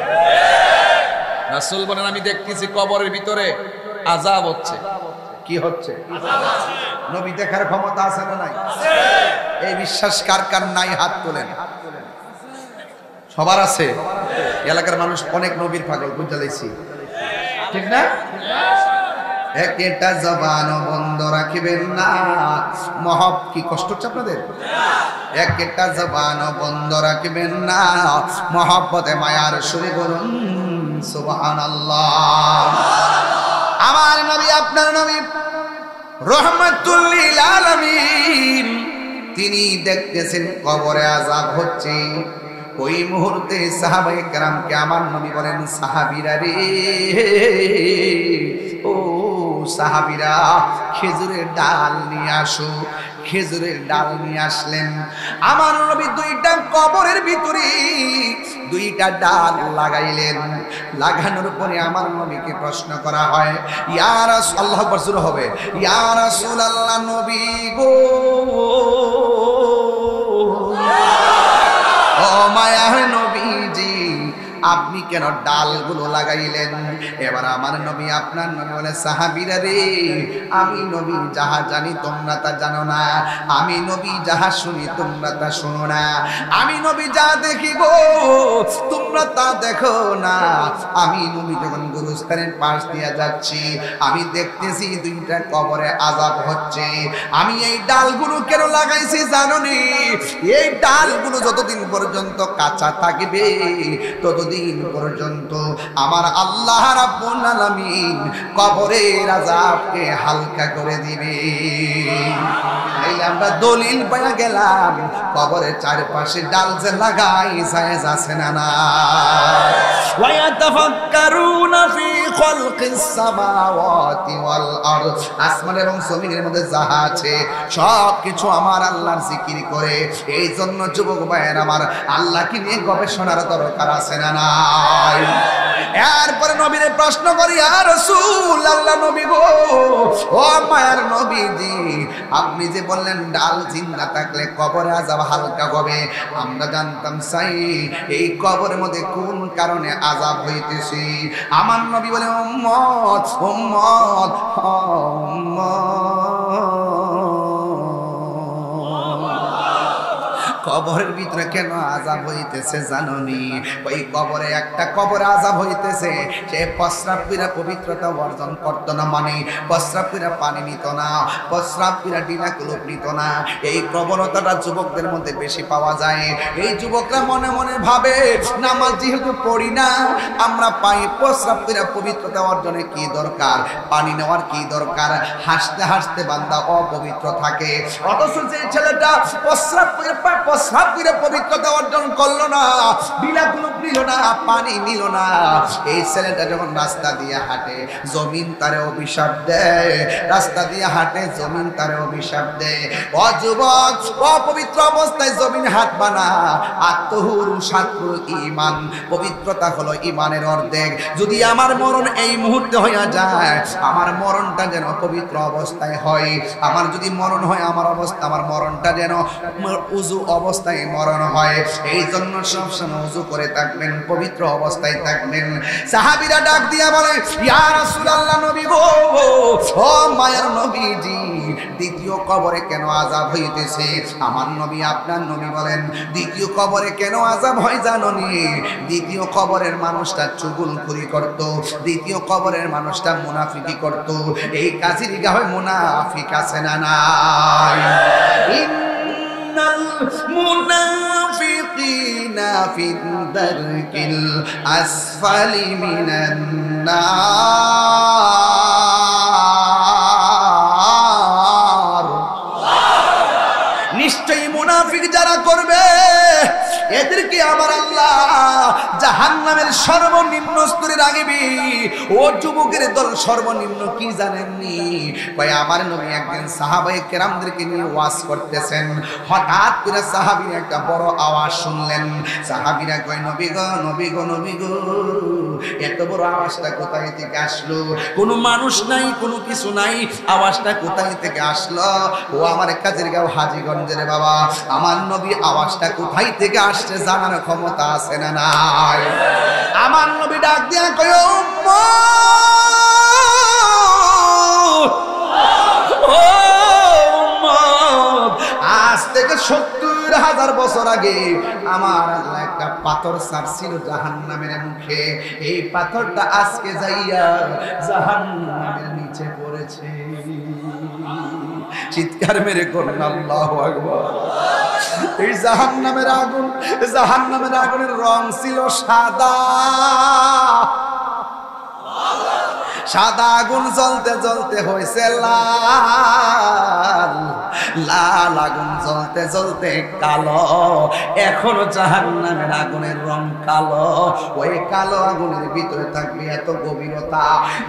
রাসূল বলেন আমি দেখতেছি কবরের ভিতরে আযাব হচ্ছে। কি হচ্ছে? নবী দেখার ক্ষমতা আছে না নাই? এই বিশ্বাস কার কার নাই? হাত তোলেন। সবার আছে। এলাকার মানুষ অনেক নবীর পাগল বুঝাইছি, ঠিক না? একটা জবান বন্ধ রাখিবেন না। মহব কি কষ্ট হচ্ছে আপনাদের? একটা জবান বন্ধ রাখিবেন না। মহব্বতে মায়ার সুরে বলুন সুবহানাল্লাহ। আমার নবী, আপনার নবী রহমাতুল লিল আলামিন, তিনি দেখতেছেন কবরে আযাব হচ্ছে। ওই মুহূর্তে সাহাবায়ে কেরামকে আমার নবী বলেন সাহাবীরা রে, ও সাহাবীরা খেজুরের ডাল নিয়ে আসো। খেজুরের ডাল নিয়ে আসলেন। আমার নবী 2টা কবরের ভিতরে 2টা ডাল লাগাইলেন। লাগানোর পরে আমার নবীকে প্রশ্ন করা হয়, ইয়া রাসূল, আল্লাহু আকবার শুরু হবে, ইয়া রাসূলুল্লাহ নবী গো, ও মায়ার নবীজি, আপনি কেন ডালগুলো লাগাইলেন? এবার আমার নবী, আপনার নবী বলে সাহাবীরা রে, আমি নবী যাহা জানি তোমরা তা জানো না, আমি নবী যাহা শুনি তোমরা তা শোনো না, আমি নবী যা দেখি গো তোমরা তা দেখো না। আমি নবী যখন গুরুস্থানের পাশ দিয়ে যাচ্ছি, আমি দেখতেছি 2টা কবরে আযাব হচ্ছে। আমি এই ডালগুলো কেন লাগাইছি জানো নি? এই ডালগুলো যতদিন পর্যন্ত কাঁচা থাকবে ততদিন পর্যন্ত আমার আল্লাহ রাব্বুল আলামিন কবরের আযাবকে হালকা করে দিবে। তাইলে আমরা দলিল পাইয়া গেলাম কবরের চারপাশে ডাল যে লাগাই জায়েজ আছে না না? ওয়া ইয়াতাফাক্কারুনা ফি খালকিস সামাওয়াতি ওয়াল আরদ, আসমান এবং জমিনের মধ্যে যাহা আছে সব কিছু আমার আল্লাহর জিকির করে। এই জন্য যুবক ভাইয়ের আমার, আল্লাহকে নিয়ে গবেষণার দরকার আছে না নাই? এরপরে নবীরে প্রশ্ন করি, ইয়া রাসূল, আল্লাহ নবী গো ও মায়ার নবীজি, আপনি যে বললেন ডাল জিন্দা থাকলে কবরে আযাব হালকা হবে, আমরা জানতাম চাই এই কবরের মধ্যে কোন কারণে আযাব হইতেছে। আমার নবী বলে উম্মত উম্মত কবরের ভিতরে কেন আযাব হইতেছে জাননি? ওই কবরে একটা কবরে আযাব হইতেছে, সে প্রস্রাব করে পবিত্রতা অর্জন করতো না, মানে প্রস্রাব করে পানি নিত না, প্রস্রাব করে ডিনা কুলুপ নিত না। এই প্রবণতাটা যুবকদের মধ্যে বেশি পাওয়া যায়। এই যুবকরা মনে মনে ভাবে নামাজ যেহেতু পড়ি না, আমরা পাই প্রস্রাব করে পবিত্রতা অর্জনে কি দরকার, পানি নেওয়ার কি দরকার, হাসতে হাসতে বান্দা অপবিত্র থাকে। অথচ যে ছেলেটা প্রস্রাব করে পবিত্রতা অর্জন করলো না, বিলাকুলুপ নিল না, পানি নিল না, এই ছেলেটা যখন রাস্তা দিয়ে হাঁটে জমিন তারে অভিশাপ দেয়, রাস্তা দিয়ে হাঁটে জমিন তারে অভিশাপ দেয়। ও যুবক, অপবিত্র অবস্থায় জমিন হাঁটবা না। আত্মহুরু শাত্রুল ঈমান, পবিত্রতা হলো ঈমানের অর্ধেক। যদি আমার মরণ এই মুহূর্তে হইয়া যায়, আমার মরণটা যেন পবিত্র অবস্থায় হয়। আমার যদি মরণ হয়, আমার অবস্থা, আমার মরণটা যেন উযু অবস্থায় মরণ হয়। এই জন্য সবসময় উযু করে থাকবেন, পবিত্র অবস্থায় থাকবেন। সাহাবীরা ডাক দিয়া বলে, ইয়া রাসূলুল্লাহ, নবী গো, ও মায়ার নবীজি, দ্বিতীয় কবরে কেন আযাব হইতেছে? আমার নবী, আপনার নবী বলেন, দ্বিতীয় কবরে কেন আযাব হয় জাননি? দ্বিতীয় কবরের মানুষটা চুগলখুরি করত, দ্বিতীয় কবরের মানুষটা মুনাফিকি করত। এই কাজের গায়ে মুনাফিক আছে না নাই? মুনাফিকিনা ফিদ দারকিল আসফালি মিনান নার। নিশ্চয়ই মুনাফিক যারা করবে এদেরকে আমার আল্লাহ জাহান্নামের সর্বনিম্ন স্তরে রাখবে। ও যুবকের দল, সর্বনিম্ন কি জানেননি? ভাই, আমার নবী একদিন সাহাবায়ে কেরামদেরকে নিয়ে ওয়াজ করতেছেন। হঠাৎ করে সাহাবীরা একটা বড় আওয়াজ শুনলেন। সাহাবীরা কয়, নবী গো, নবী গো, নবী গো, এত বড় আওয়াজটা কোথায় থেকে আসলো? কোনো মানুষ নাই, কোনো কিছু নাই, আওয়াজটা কোথায় থেকে আসলো? ও আমার কাজের গাঁও হাজীগঞ্জের বাবা, আমার নবী আওয়াজটা কোথায় থেকে আসছে জানার ক্ষমতা আছে না নাই? আমার নবী ডাক দিয়া কয়, আজ থেকে ৭০,০০০ বছর আগে আমার আল্লাহ একটা পাথর ছাড়ছিল জাহান্নামের মুখে। এই পাথরটা আজকে যাইয়া জাহান্নামের নিচে পড়েছে। চিৎকার মেরে করুন আল্লাহু আকবার। এই জাহান্নামের আগুন, জাহান্নামের আগুনের রং ছিল সাদা। সাদা আগুন জ্বলতে জ্বলতে হয়েছে লাল, লাল আগুন জ্বলতে জ্বলতে কালো। এখনো জাহান্নামের আগুনের রং কালো। ওই কালো আগুনের ভিতরে থাকবে এত গভীরতা।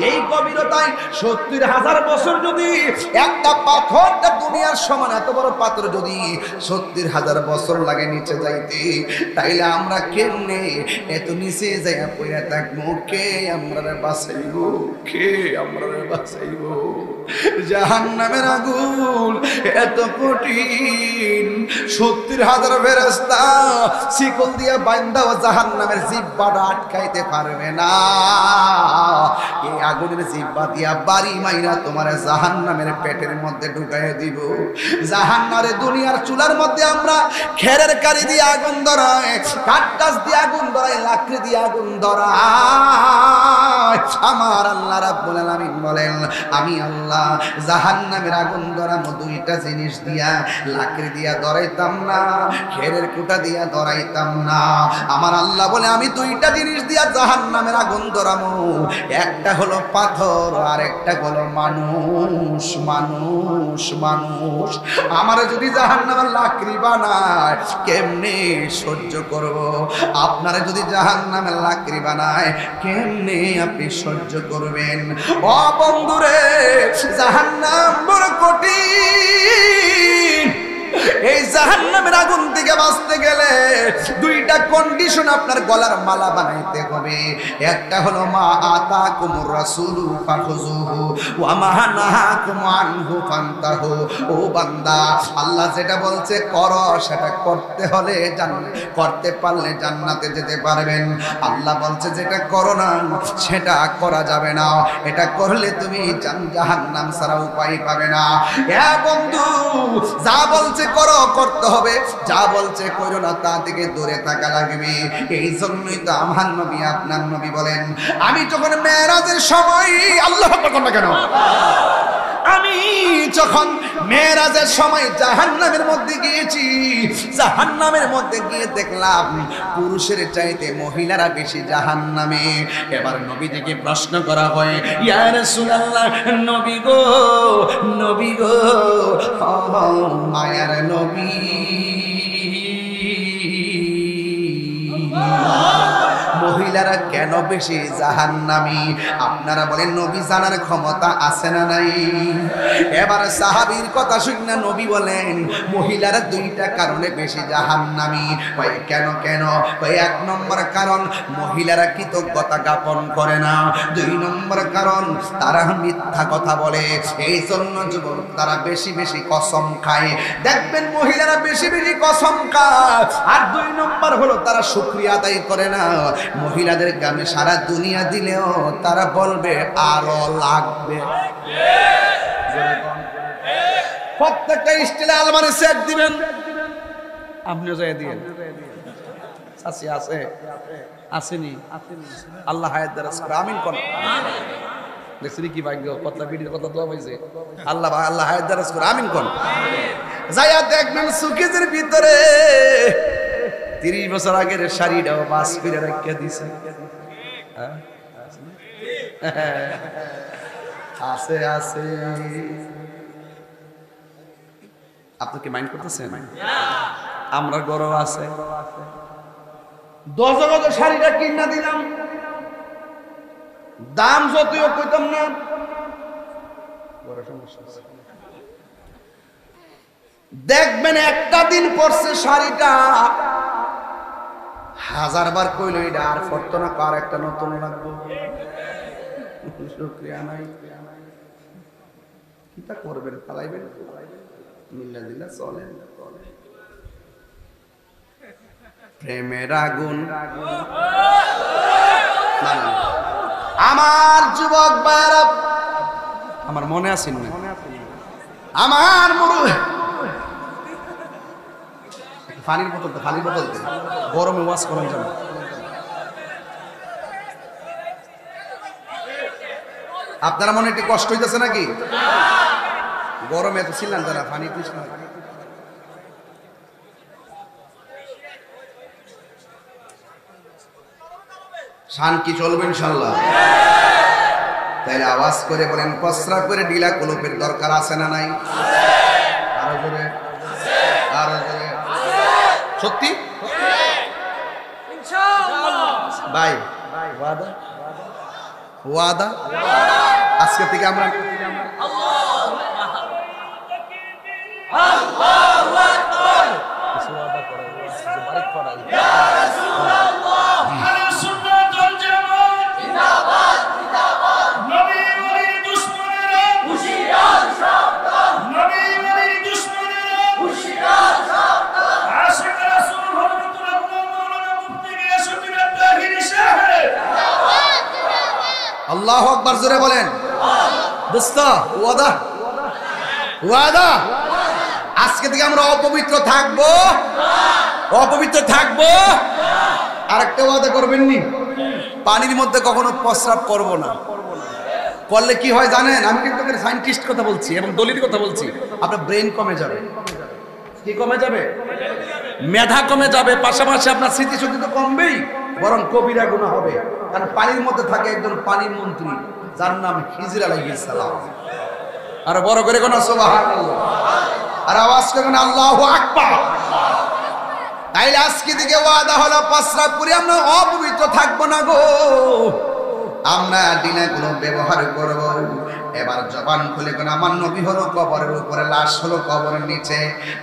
এই গভীরতায় ৭০,০০০ বছর যদি একটা পাথরটা দুনিয়ার সমান এত বড় পাথর যদি ৭০,০০০ বছর লাগে নিচে যাইতে, তাইলে আমরা কেমনে এত নিচে যাইয়া পড়ে থাকবো? কে আমরা বাঁচাইব? কে আমরা বাঁচাইব? জাহান্নামের আগুন এত কঠিন, ৭০,০০০ ফেরেশতা শিকল দিয়া বান্ধাও জাহান্নামের জিহ্বাটা আটকাইতে পারবে না। এই আগুনের জিহ্বা দিয়া বাড়ি মাইরা তোমার জাহান্নামের পেটের মধ্যে ঢুকাইয়া দিব। জাহান্নারে দুনিয়ার চুলার মধ্যে আমরা খেরের কারি দিয়ে আগুন ধরাই, কাঠ গাছ দিয়ে আগুন ধরাই, লাকড়ি দিয়ে আগুন ধরাই। আমার আল্লাহ রাব্বুল আলামিন বলেন, আমি আল্লাহ জাহান্নামের আগুন ধরামো দুইটা জিনিস দিয়া, লাকড়ি দিয়া ধরাইতাম না, খেরের কুটা দিয়া ধরাইতাম না। আমার আল্লাহ বলে, আমি দুইটা জিনিস দিয়া জাহান্নামের আগুন ধরামো। একটা হলো পাথর, আর একটা হলো মানুষ। মানুষ মানুষ আমার যদি জাহান্নামের লাকড়ি বানায় কেমনে সহ্য করব? আপনারা যদি জাহান্নামের লাকড়ি বানায় কেমনে আপনি সহ্য করবেন? ও বন্ধুরে, জাহান্নাম বড় কঠিন। এই জাহান্নামের আগুন থেকে বাঁচতে গেলে দুইটা কন্ডিশন আপনার গলার মালা বানাইতে হবে। একটা হলো মা আতাকুমুর রাসূলু ফাখুযুহু ওয়া মা নাহাকুম আনহু ফান্তাহু। ও বান্দা, আল্লাহ যেটা বলছে করো সেটা করতে হলে করতে পারলে জান্নাতে যেতে পারবেন। আল্লাহ বলছে যেটা করো না সেটা করা যাবে না, এটা করলে তুমি জাহান্নাম ছাড়া উপায় পাবে না। এ বন্ধু, যা বলছে করো করতে হবে, যা বলছে করো না তা থেকে দূরে থাকা লাগবে। এই জন্যই তো আমার নবী আপনার নবী বলেন, আমি যখন মেরাজের সময়, আল্লাহ বলেন না কেন, আমি যখন মেরাজের সময় জাহান্নামের মধ্যে গিয়েছি, জাহান্নামের মধ্যে গিয়ে দেখলাম পুরুষের চাইতে মহিলারা বেশি জাহান্নামে। এবার নবীজিকে প্রশ্ন করা হয়, ইয়া রাসূলুল্লাহ, নবী গো, নবী গো, মায়ার নবী, মহিলারা কেন বেশি জাহান্নামী? আপনারা বলেন নবী জানার ক্ষমতা আছে না নাই? এবার সাহাবীর কথা শুনে নবী বলেন মহিলারা দুইটা কারণে বেশি জাহান্নামী। কেন কেন? এক নম্বর কারণ মহিলারা কৃতজ্ঞতা জ্ঞাপন করে না, দুই নম্বর কারণ তারা মিথ্যা কথা বলে, এই জন্য যুবক তারা বেশি বেশি কসম খায়। দেখবেন মহিলারা বেশি বেশি কসম খায়। আর দুই নম্বর হলো তারা শুকরিয়া আদায় করে না। মহিলাদের গামে সারা দুনিয়া দিলেও তারা বলবে আরো লাগবে। প্রত্যেকটা স্টিলে আলমারি সেট দিবেন, আপনিও যাই দিবেন। আছে আছে আসেনি, আল্লাহ হায়াত দারাজ করে, আমিন কোন। দেখছেন কি ভাগ্য, কথা বিড়ির কথা দোয়া পাইছে, আল্লাহ আল্লাহ হায়াত দারাজ করে, আমিন কোন। যাইয়া দেখবেন সুকেজের ভিতরে 30 বছর আগের শাড়িটাও বাস ফিরে রেখে দিছে। আছে আছে, আপনি কি মাইন্ড করতেছেন? আমরা গরম আছে, 10 গজ শাড়িটা কিনা দিলাম, দাম যতই কইতাম না, দেখবেন একটা দিন পরছে শাড়িটা, 1000 বার কইল এটা আর ফরতো না, কার একটা নতুন লাগবে। শুকরিয়া নাই, কিটা করবেন, পালাইবেন, মিল্লা দিলা চলেন। প্রেমের আগুন, আমার যুবক ভাইরা, আমার মনে আছে না, আমার পানির বোতল গরমে ওয়াশ করেন যাবে। আপনারা মনে একটু কষ্ট হইতেছে নাকি? গরমে এত ছিলেন যারা পানি কৃষ্ণ। শান কি চলবে ইনশাল্লাহ? তাইলে আওয়াজ করে বলেন, প্রস্রাব করে ঢিলা কলপের দরকার আছে না নাই? আরো জোরে, আরো জোরে। সত্যি ভাই, ওয়াদা ওয়াদা, আজকে থেকে আমরা আল্লাহু আকবার, জোরে বলেন। দোস্ত ওয়াদা ওয়াদা, আজকে থেকে আমরা অপবিত্র থাকবো, অপবিত্র থাকবো। আরেকটা ওয়াদা করবেন নি, পানির মধ্যে কখনো প্রস্রাব করব না। করলে কি হয় জানেন? আমি কিন্তু সায়েন্টিস্ট কথা বলছি এবং দলিল কথা বলছি। আপনার ব্রেন কমে যাবে। কি কমে যাবে? মেধা কমে যাবে, পাশাপাশি আপনার স্মৃতিশক্তি তো কমবেই, বরং কবিরা গুনাহ হবে। কারণ পানির মধ্যে থাকে একজন পানির মন্ত্রী, যার নাম খিজির আলাইহিস সালাম। আর বড় করে কোন সুবহানাল্লাহ, আর আওয়াজ করে কোন আল্লাহু আকবার। তাইলে আজকে থেকে ওয়াদা হলো, প্রস্রাব করে আমরা অপবিত্র থাকবো না গো। আমরা ডিনাগুলো ব্যবহার করব। এবার জবান খুলে কোন আমার নবী হলো কবরের উপরে, লাশ হলো কবরের নিচে,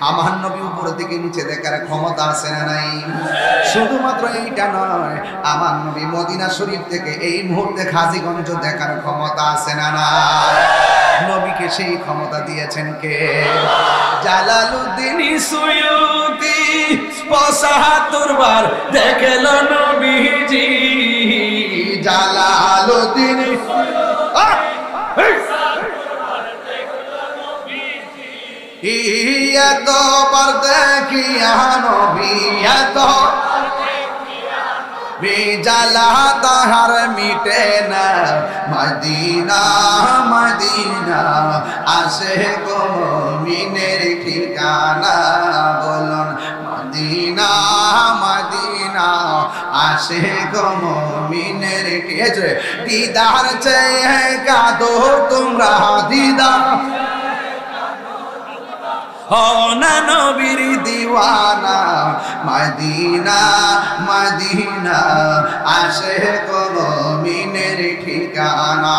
আমার নবী উপরের দিকে নিচে দেখার ক্ষমতা আছে না নাই? শুধুমাত্র এইটা নয়, আমার নবী মদিনা শরীফ থেকে এই মুহূর্তে হাজীগঞ্জ দেখার ক্ষমতা আছে না নাই? নবীকে সেই ক্ষমতা দিয়েছেন কে? জালালউদ্দিন সুয়ুতি ৭৫ বার দেখল নবীজি। জালালউদ্দিন এতবার দেখিয়া নবী, এত জ্বালা তাহার মিটে না, মদিনা মদিনা আসে গো মুমিনের ঠিকানা, বলুন মদিনা মদিনা আসে গো মুমিনের ঠিকানা। দিদার চেয়ে কাঁদো তোমরা, দিদার না নবীর দিওয়ানা, মদিনা মদিনা আসে গো মুমিনের ঠিকানা।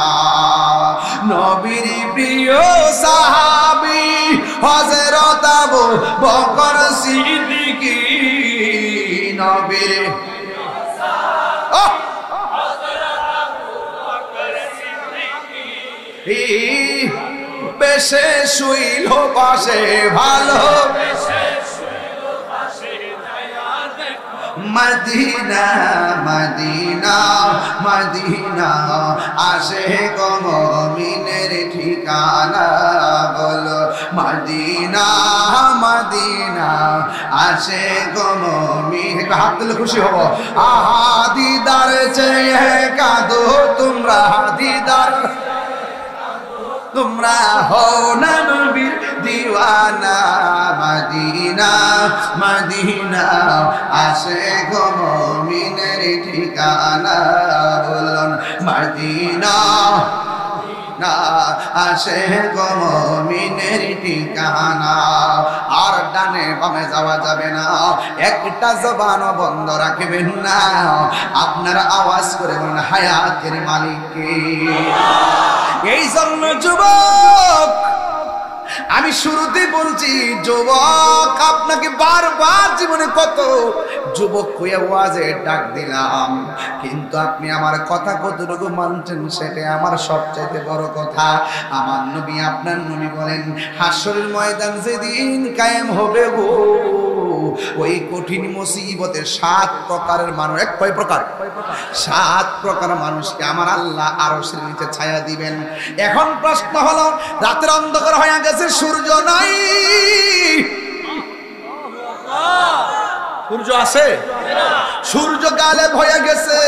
নবীর প্রিয় সাহাবী হযরত আবু বকর সিদ্দিক, নবীর বেশে শুইল পাশে ভালো, মদিনা মদিনা মদিনা আসে গো মুমিনের ঠিকানা, বলো মদিনা মদিনা আসে গো মুমিন। হাত তুলে খুশি হব। আহা দিদার চেয়ে কাঁদো তোমরা, দিদার তোমরা হও না নবীর দিওয়ানা, মদিনা মদিনা আসে গো মুমিনের ঠিকানা, বলুন মদিনা না আসে গো মুমিনের ঠিকানা। আর ডানে বামে যাওয়া যাবে না, একটা জবানও বন্ধ রাখবেন না। আপনারা আওয়াজ করে বলেন হায়াতের মালিক কে? এই জন্য যুবক, আমি শুরুতে বলছি যুবক, আপনাকে বারবার জীবনে কত যুবক হইয়া ওয়াজে ডাক দিলাম, কিন্তু আপনি আমার কথা কতটুকু মানছেন সেটা আমার সবচাইতে বড় কথা। আমার নবী, আপনার নবী বলেন হাসরের ময়দান যেদিন কায়েম হবে গো, ওই কঠিন মুসিবতের ৭ প্রকারের মানুষ, কয় প্রকার? ৭ প্রকার মানুষকে আমার আল্লাহ আরশের নিচে ছায়া দিবেন। এখন প্রশ্ন হলো, রাতের অন্ধকার হয়ে গেছে, সূর্য নাই, সূর্য আছে? সূর্য গায়েব হয়ে গেছে,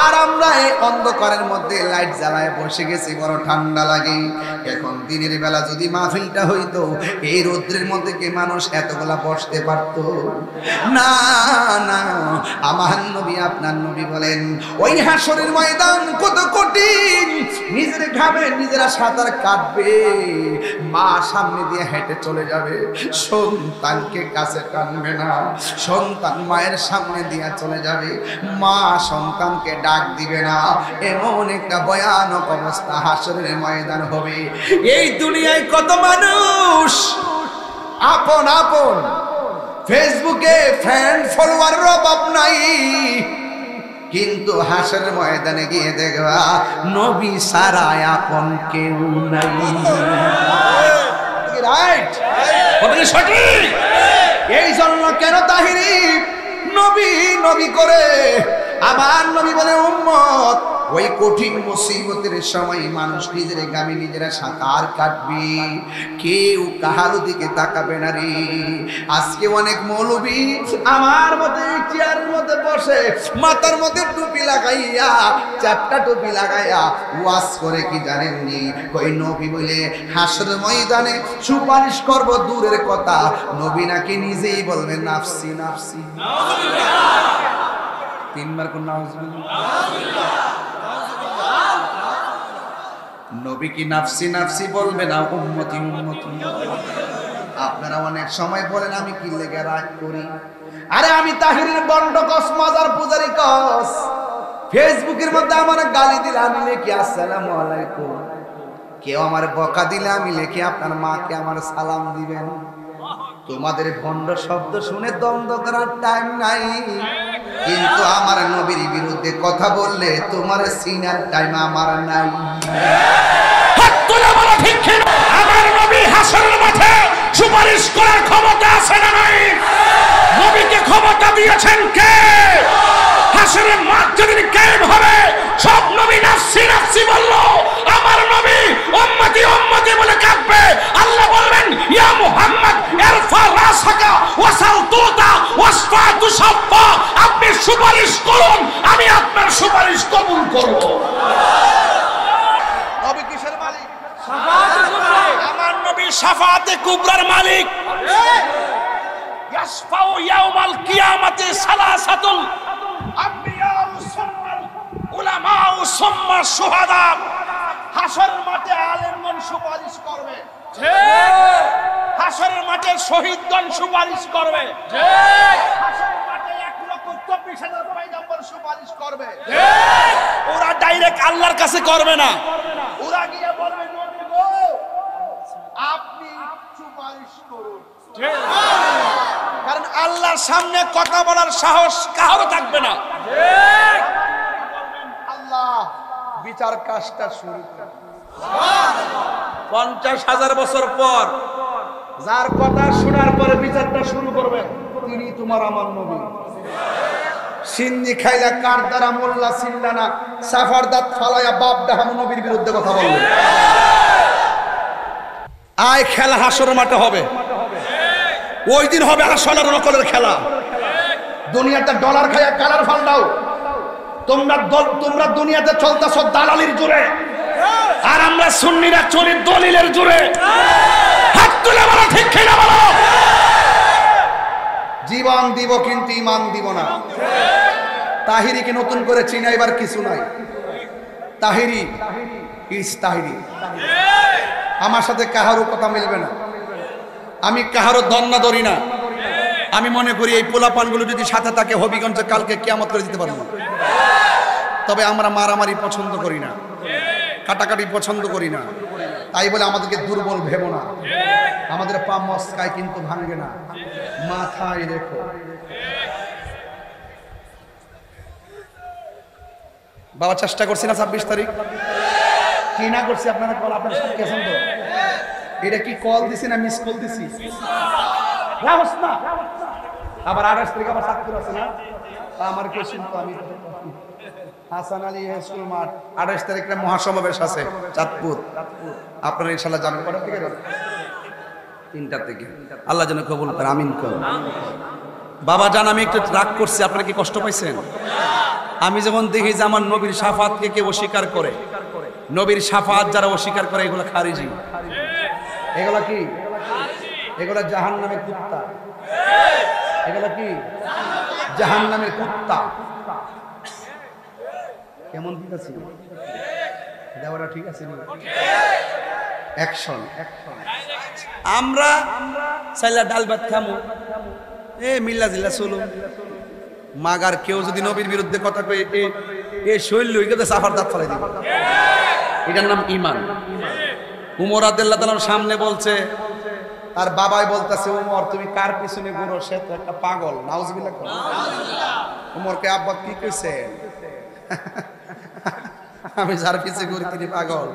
আর আমরা এই অন্ধকারের মধ্যে লাইট জ্বালায় বসে গেছি, বড় ঠান্ডা লাগে। এখন দিনের বেলা যদি মাহফিলটা হইতো, এই রৌদ্রের মধ্যে কি মানুষ এতগুলা বসতে পারতো? না না, আমার নবী, আপনার নবী বলেন ওই হাসরের ময়দান কত কঠিন, নিজের ঘামে নিজেরা সাঁতার কাটবে, মা সামনে দিয়ে হেঁটে চলে যাবে, সন্তানকে কাছে টানবে না, সন্তান মায়ের সামনে দিয়ে চলে যাবে, মা সন্তানকে ডাক দিবে না। এমন একটা ভয়ানক অবস্থা হাসরের ময়দান হবে। এই দুনিয়ায় কত মানুষ আপন আপন, ফেসবুকে ফ্যান ফলোয়ারের অভাব নাই, কিন্তু হাসরের ময়দানে গিয়ে দেখবা নবী ছাড়া আপন কেউ নাই। রাইট? কথা সঠিক? এই জন্য কেন তাহিরি নবী নবী করে আমার নবী বলে উম্মত, ওই কঠিন মুসিবতের সময় মানুষ নিজের গামে নিজেরা সাঁতার কাটবে, কেউ কাহারো দিকে তাকাবে না রে। আজকে অনেক মৌলবী আমার মতে চেয়ারের মধ্যে বসে, মাথার মধ্যে টুপি লাগাইয়া, চাপটা টুপি লাগাইয়া ওয়াজ করে, কি জানেননি? ওই নবী বলে হাসরের ময়দানে সুপারিশ করব দূরের কথা, নবী নাকি নিজেই বলবেন নাফসি নাফসি। তিনবার কোন নবী কি নাফসি নাফসি বলবে না, উম্মতি উম্মতি? আপনারা অনেক সময় বলেন আমি কি লেগে রাগ করি। আরে আমি তাহিরের বন্ড কস, মাজার পূজারি কস, ফেসবুকের মধ্যে আমার গালি দিলে আমি লিখি আসসালামু আলাইকুম, কেউ আমার বকা দিলে আমি লিখে আপনার মাকে আমার সালাম দিবেন। তোমাদের ভণ্ড শব্দ শুনে দ্বন্দ্ব করার টাইম নাই, কিন্তু আমার নবীর বিরুদ্ধে কথা বললে তোমার সিনার টাইম আমার নাই। হাত তুলে বলো ঠিক কি না? আমার নবী হাসরের মাঠে সুপারিশ করার ক্ষমতা আছে না নাই? নবীকে ক্ষমতা দিয়েছেন কে? হাসরের মাঠ যেদিন কায়েম হবে, সব নবী নাফসি নাফসি বললো, আমার নবী উম্মতি উম্মতি বলে কাঁদবে। আল্লাহ বলবেন, ইয়া মুহাম্মদ ইরফা রাসাকা ওয়াসাল তুতা ওয়াসফা তুশাফা, আপনি সুপারিশ করুন, আমি আপনার সুপারিশ কবুল করব। নবী কিসের মালিক? আমার নবী শাফাআতে কুবরার মালিক। ইয়াসফাউ ইয়াউমাল কিয়ামাতি সালাসাতুল আম্বিয়াউ সুম্মাল উলামাউ সুম্মা শুহাদা। হাসরের মাঠে আলেমগণ সুপারিশ করবে, ঠিক। হাসরের মাঠে শহীদগণ সুপারিশ করবে, ঠিক। হাসরের মাঠে 1,24,000 পয়গম্বর সুপারিশ করবে, ঠিক। ওরা ডাইরেক্ট আল্লাহর কাছে করবে না, ওরা গিয়ে বলবে, নবী গো আপনি সুপারিশ করুন, ঠিক। কারণ আল্লাহর সামনে কথা বলার সাহস কারো থাকবে না, ঠিক। আল্লাহ বিচার কাজটা শুরু করে 50,000 বছর পর যার কথা শোনার পরে বিচারটা শুরু করবে, তিনি তোমার আমার নবী। সিন্নি খাইলা কার দ্বারা মোল্লা সিল্লানা সাফার দাঁত ফালাইয়া বাপ ডাহাম নবীর বিরুদ্ধে কথা বলবে। আয় খেলা হাসরের মাঠে হবে, ওই দিন হবে আসলের নকলের খেলা। দুনিয়াতে ডলার খাইয়া কালার ফান্ডাও, তোমরা দুনিয়াতে চলতেছ দালালির জোরে, আর আমরা সুন্নিরা চলি দলিলের জোরে। হাত তুলে বলো ঠিক কি না বলো? জীবন দিব কিন্তু ঈমান দিব না। তাহিরিকে নতুন করে চিনাইবার কিছু নাই। তাহিরি ইস তাহিরি, আমার সাথে কাহারও কথা মিলবে না, আমি কাহারও দন্না ধরি না। আমি মনে করি এই পোলাপানগুলো যদি সাথে থাকে হবিগঞ্জে কালকে কিয়ামত করে দিতে পারবো। তবে আমরা মারামারি পছন্দ করি না, কাটাকাটি পছন্দ করি না, তাই বলে আমাদেরকে দুর্বল ভেবো না। আমাদের পা মস্কায় কিন্তু ভাঙবে না, মাথায় রেখো। বাবা চেষ্টা করছি না 26 তারিখ কি না করছি, আপনারা কল আপনারা সব কেছেন তো? এটা কি কল দিছি না মিস কল দিছি? আবার 28 তারিখ আবার চাঁদপুর আছে না, আমার কোশ্চিন তো আমি হাসান আলী স্কুল মাঠ 28 তারিখে মহাসমাবেশ আছে চাঁদপুর। আপনারা ইনশাআল্লাহ যাবেন কটার থেকে? 3টা থেকে। আল্লাহ যেন কবুল করে, আমিন করুন। বাবা জান আমি একটু রাগ করছি, আপনারা কি কষ্ট পাইছেন? আমি যেমন দেখি যে আমার নবীর শাফাআতকে কেউ অস্বীকার করে, নবীর শাফাআত যারা অস্বীকার করে এগুলো খারিজি। এগুলা কি? এগুলা জাহান্নামের কুত্তা। এগুলা কি? জাহান্নামের কুত্তা। কেমন ঠিক আছে? দেওয়াটা ঠিক আছে না? অ্যাকশন। আমরা চাইলা ডাল ভাত খামু, মিল্লা জিল্লা চলো। মাগার কেউ যদি নবীর বিরুদ্ধে কথা কয়ে এ শৈল সাফার দাঁত ফেলাই দিবে, এটার নাম ঈমান। উমর রাদিয়াল্লাহু তাআলার সামনে বলছে, তার বাবাই বলতেছে, উমর তুমি কার পিছনে ঘুরো, সে তো একটা পাগল। নাউজুবিল্লাহ। উমরকে আব্বা কি কইছে? আমি যার পিছে ঘুরি তিনি পাগল।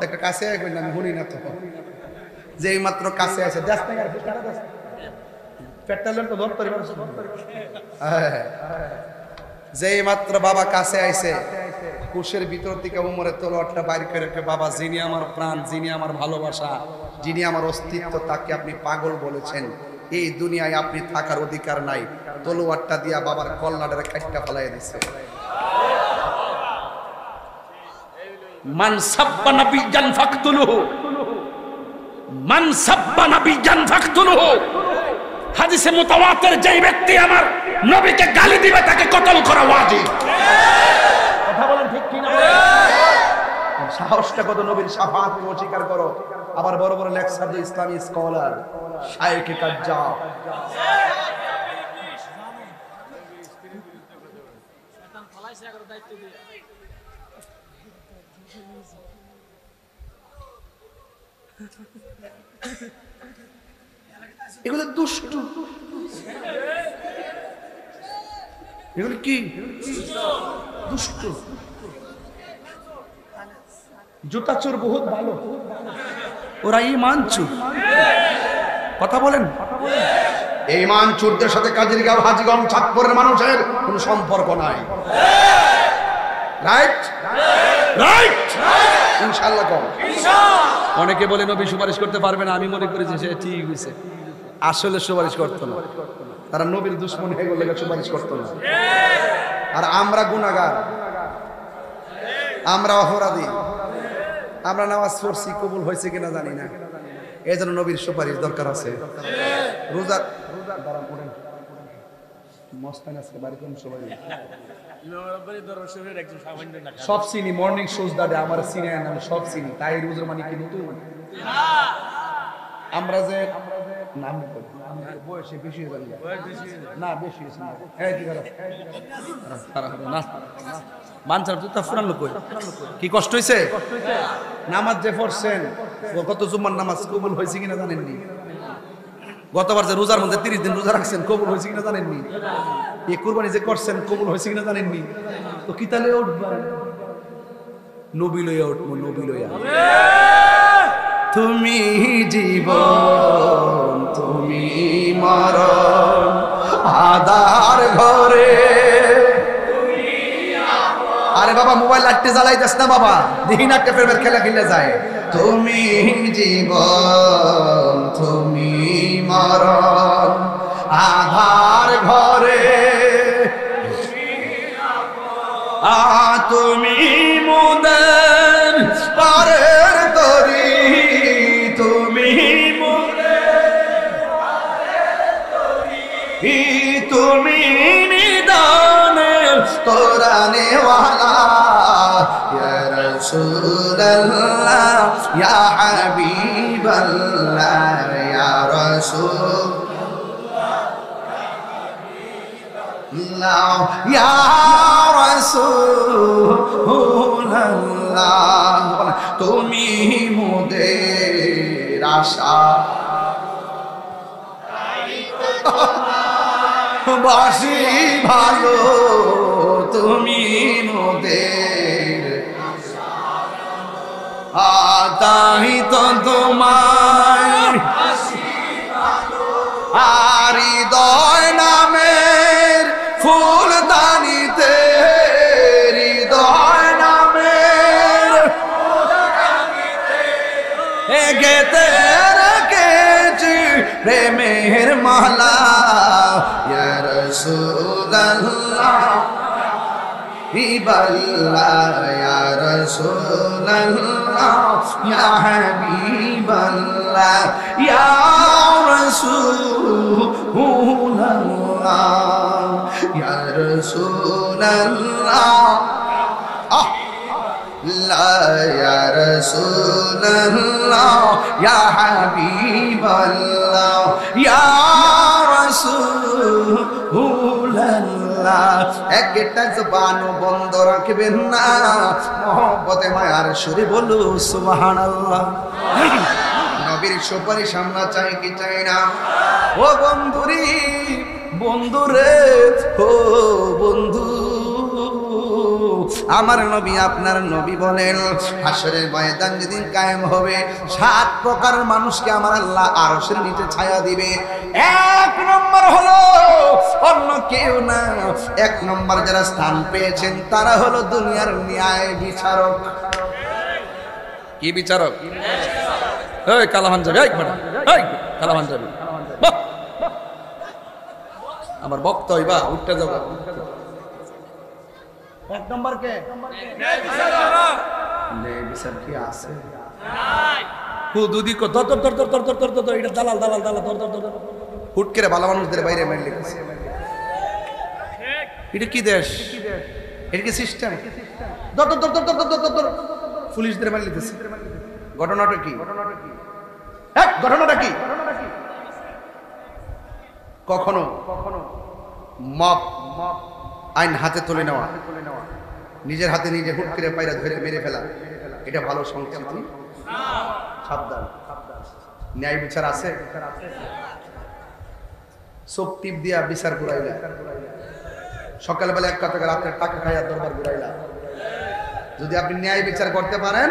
একটা কাছে কইলাম আমি শুনি না তো, যেই মাত্র কাছে আছে দেখ না পেট্রোলের তো ধর পরিবার। যেই মাত্র বাবা কাছে আইছে, কুশের ভিতর থেকে উমরের তলোয়ারটা বাইর করে রেখে, বাবা যিনি আমার প্রাণ, যিনি আমার ভালোবাসা, যিনি আমার অস্তিত্ব, তাকে আপনি পাগল বলেছেন, এই দুনিয়ায় আপনি থাকার অধিকার নাই। তলোয়ারটা দিয়া বাবার কল্লাটারে কাটটা ফেলাই দিছে। মান সাব্বা নাবিয়্যান ফাকতুলুহু, মান সাব্বা নাবিয়্যান ফাকতুলুহু। হাদিসে মুতাওয়াতির, যেই ব্যক্তি আমার নবীকে গালি দিবে তাকে কতল করা ওয়াজিব। কথা বলেন ঠিক কি না? সাহসটা কত নবীর শাফাআতকে অস্বীকার করো। আবার বড় বড় লেকচার যে ইসলামী স্কলার শায়েখে কাজ্জাব। এগুলো দুষ্টু, এগুলো কি দুষ্টু। জুতা চোর বহুত ভালো, ওরা ঈমান চোর। কথা বলেন, এই ঈমান চোরদের সাথে কাজিরগাঁও হাজীগঞ্জ চাঁদপুরের মানুষের কোনো সম্পর্ক নাই। রাইট রাইট ইনশাআল্লাহ কম। অনেকে বলে নবী সুপারিশ করতে পারবে না, আমি মনে করি যে সে ঠিক হয়েছে, আসলে সুপারিশ করতো না। তারা নবীর দুশ্মন হয়ে গেলে সুপারিশ করতো না। আর আমরা গুনাহগার, আমরা অপরাধী, আমরা নামাজ পড়ছি কবুল হয়েছে কিনা জানি না, এই জন্য নবীর সুপারিশ দরকার আছে। রোজা সব চিনি, মর্নিং শোজ দাদা আমার চিনি, আমি সব চিনি, তাই রোজার মানে কি নতুন? আমরা যে নাম বয়সে বেশি হয়ে যাবে না, বেশি হয়েছে না, কি কষ্ট হয়েছে? নামাজ যে পড়ছেন, কত জুম্মার নামাজ কবুল হয়েছে কিনা জানেননি? গতবার যে রোজার মধ্যে 30 দিন রোজা রাখছেন কবুল হয়েছে কিনা জানেননি? এই কুরবানি যে করছেন কবুল হয়েছে কিনা জানেননি? তো কি তাহলে উঠবেন? নবী লইয়া উঠবো, নবী লইয়া। তুমি জীবন, তুমি মরণ, আধার ঘরে। আরে বাবা মোবাইল লাইটে জ্বালাইতেছ না বাবা, দেখি না একটা প্রেমের খেলা খেলে যায়। তুমি জীবন, তুমি মরণ, আধার ঘরে, তুমি মোদের পারের তরি, তুমি তুমি নিদানে তোরানে ওয়ালা, ইয়া রাসূলুল্লাহ ইয়া হাবিবাল্লাহ, ইয়া রাসূলুল্লাহ ইয়া রাসূলুল্লাহ, তুমি মোদের আশা বাসি ভালো, তুমি মোদের তাই তো তোমার আর হৃদয় নামের ফুলদানিতে, হৃদয় নামের গেতে রেখেছি প্রেমের মালা, ইয়া রাসূলুল্লাহ হাবিবাল্লাহ, ইয়া রাসূলুল্লাহ ইয়া হাবিবাল্লাহ, ইয়া রাসূলুল্লাহ ইয়া রাসূলুল্লাহ, ইয়া রাসূলুল্লাহ ইয়া হাবিবাল্লাহ, ইয়া রাসূলুল্লাহ। একটা জবান বন্ধ রাখবেন না, মহব্বতে মায়ার সুরে বলো সুবহানাল্লাহ। নবীর সুপারিশ আমরা চাই কি চাই না? ও বন্ধুরি, বন্ধুরে, ও বন্ধু, আমার নবী আপনার নবী বলেন হাশরের ময়দান যেদিন কায়েম হবে 7 প্রকার মানুষকে আমার আল্লাহ আরশের নিচে ছায়া দিবে। 1 নম্বর হলো অন্য কেউ না, 1 নম্বর যারা স্থান পেয়েছেন তারা হলো দুনিয়ার ন্যায় বিচারক। কি বিচারক? এই কালাহান যাবে, এই বড়, এই কালাহান যাবে, আমার বক্ত হইবা উঠতে যাব। 1 নম্বর কে? ন্যায় বিচারক। ন্যায় বিচার কি আছে? নাই। হুদুদি কো ধর ধর ধর ধর ধর ধর ধর, এটা দালাল দালাল দালাল ধর ধর ধর, হুট করে ভালো মানুষদের বাইরে মারলে ঠিক। এটা কি দেশ? এটা কি সিস্টেম? ধর ধর ধর ধর ধর ধর ধর, পুলিশদের মারলে দিছে। ঘটনাটা কি? এক ঘটনাটা কি? কখনো মব আইন হাতে তুলে নেওয়া, নিজের হাতে নিজে হুট করে পায়রা ধরে মেরে ফেলা, এটা ভালো সংস্কৃতি? সাবধান। ন্যায় বিচার আছে? চোখ টিপ দিয়া বিচার ঘুরাইলা, সকালবেলা 1 টাকা রাতের টাকা খাইয়া দরবার ঘুরাইলা। যদি আপনি ন্যায় বিচার করতে পারেন,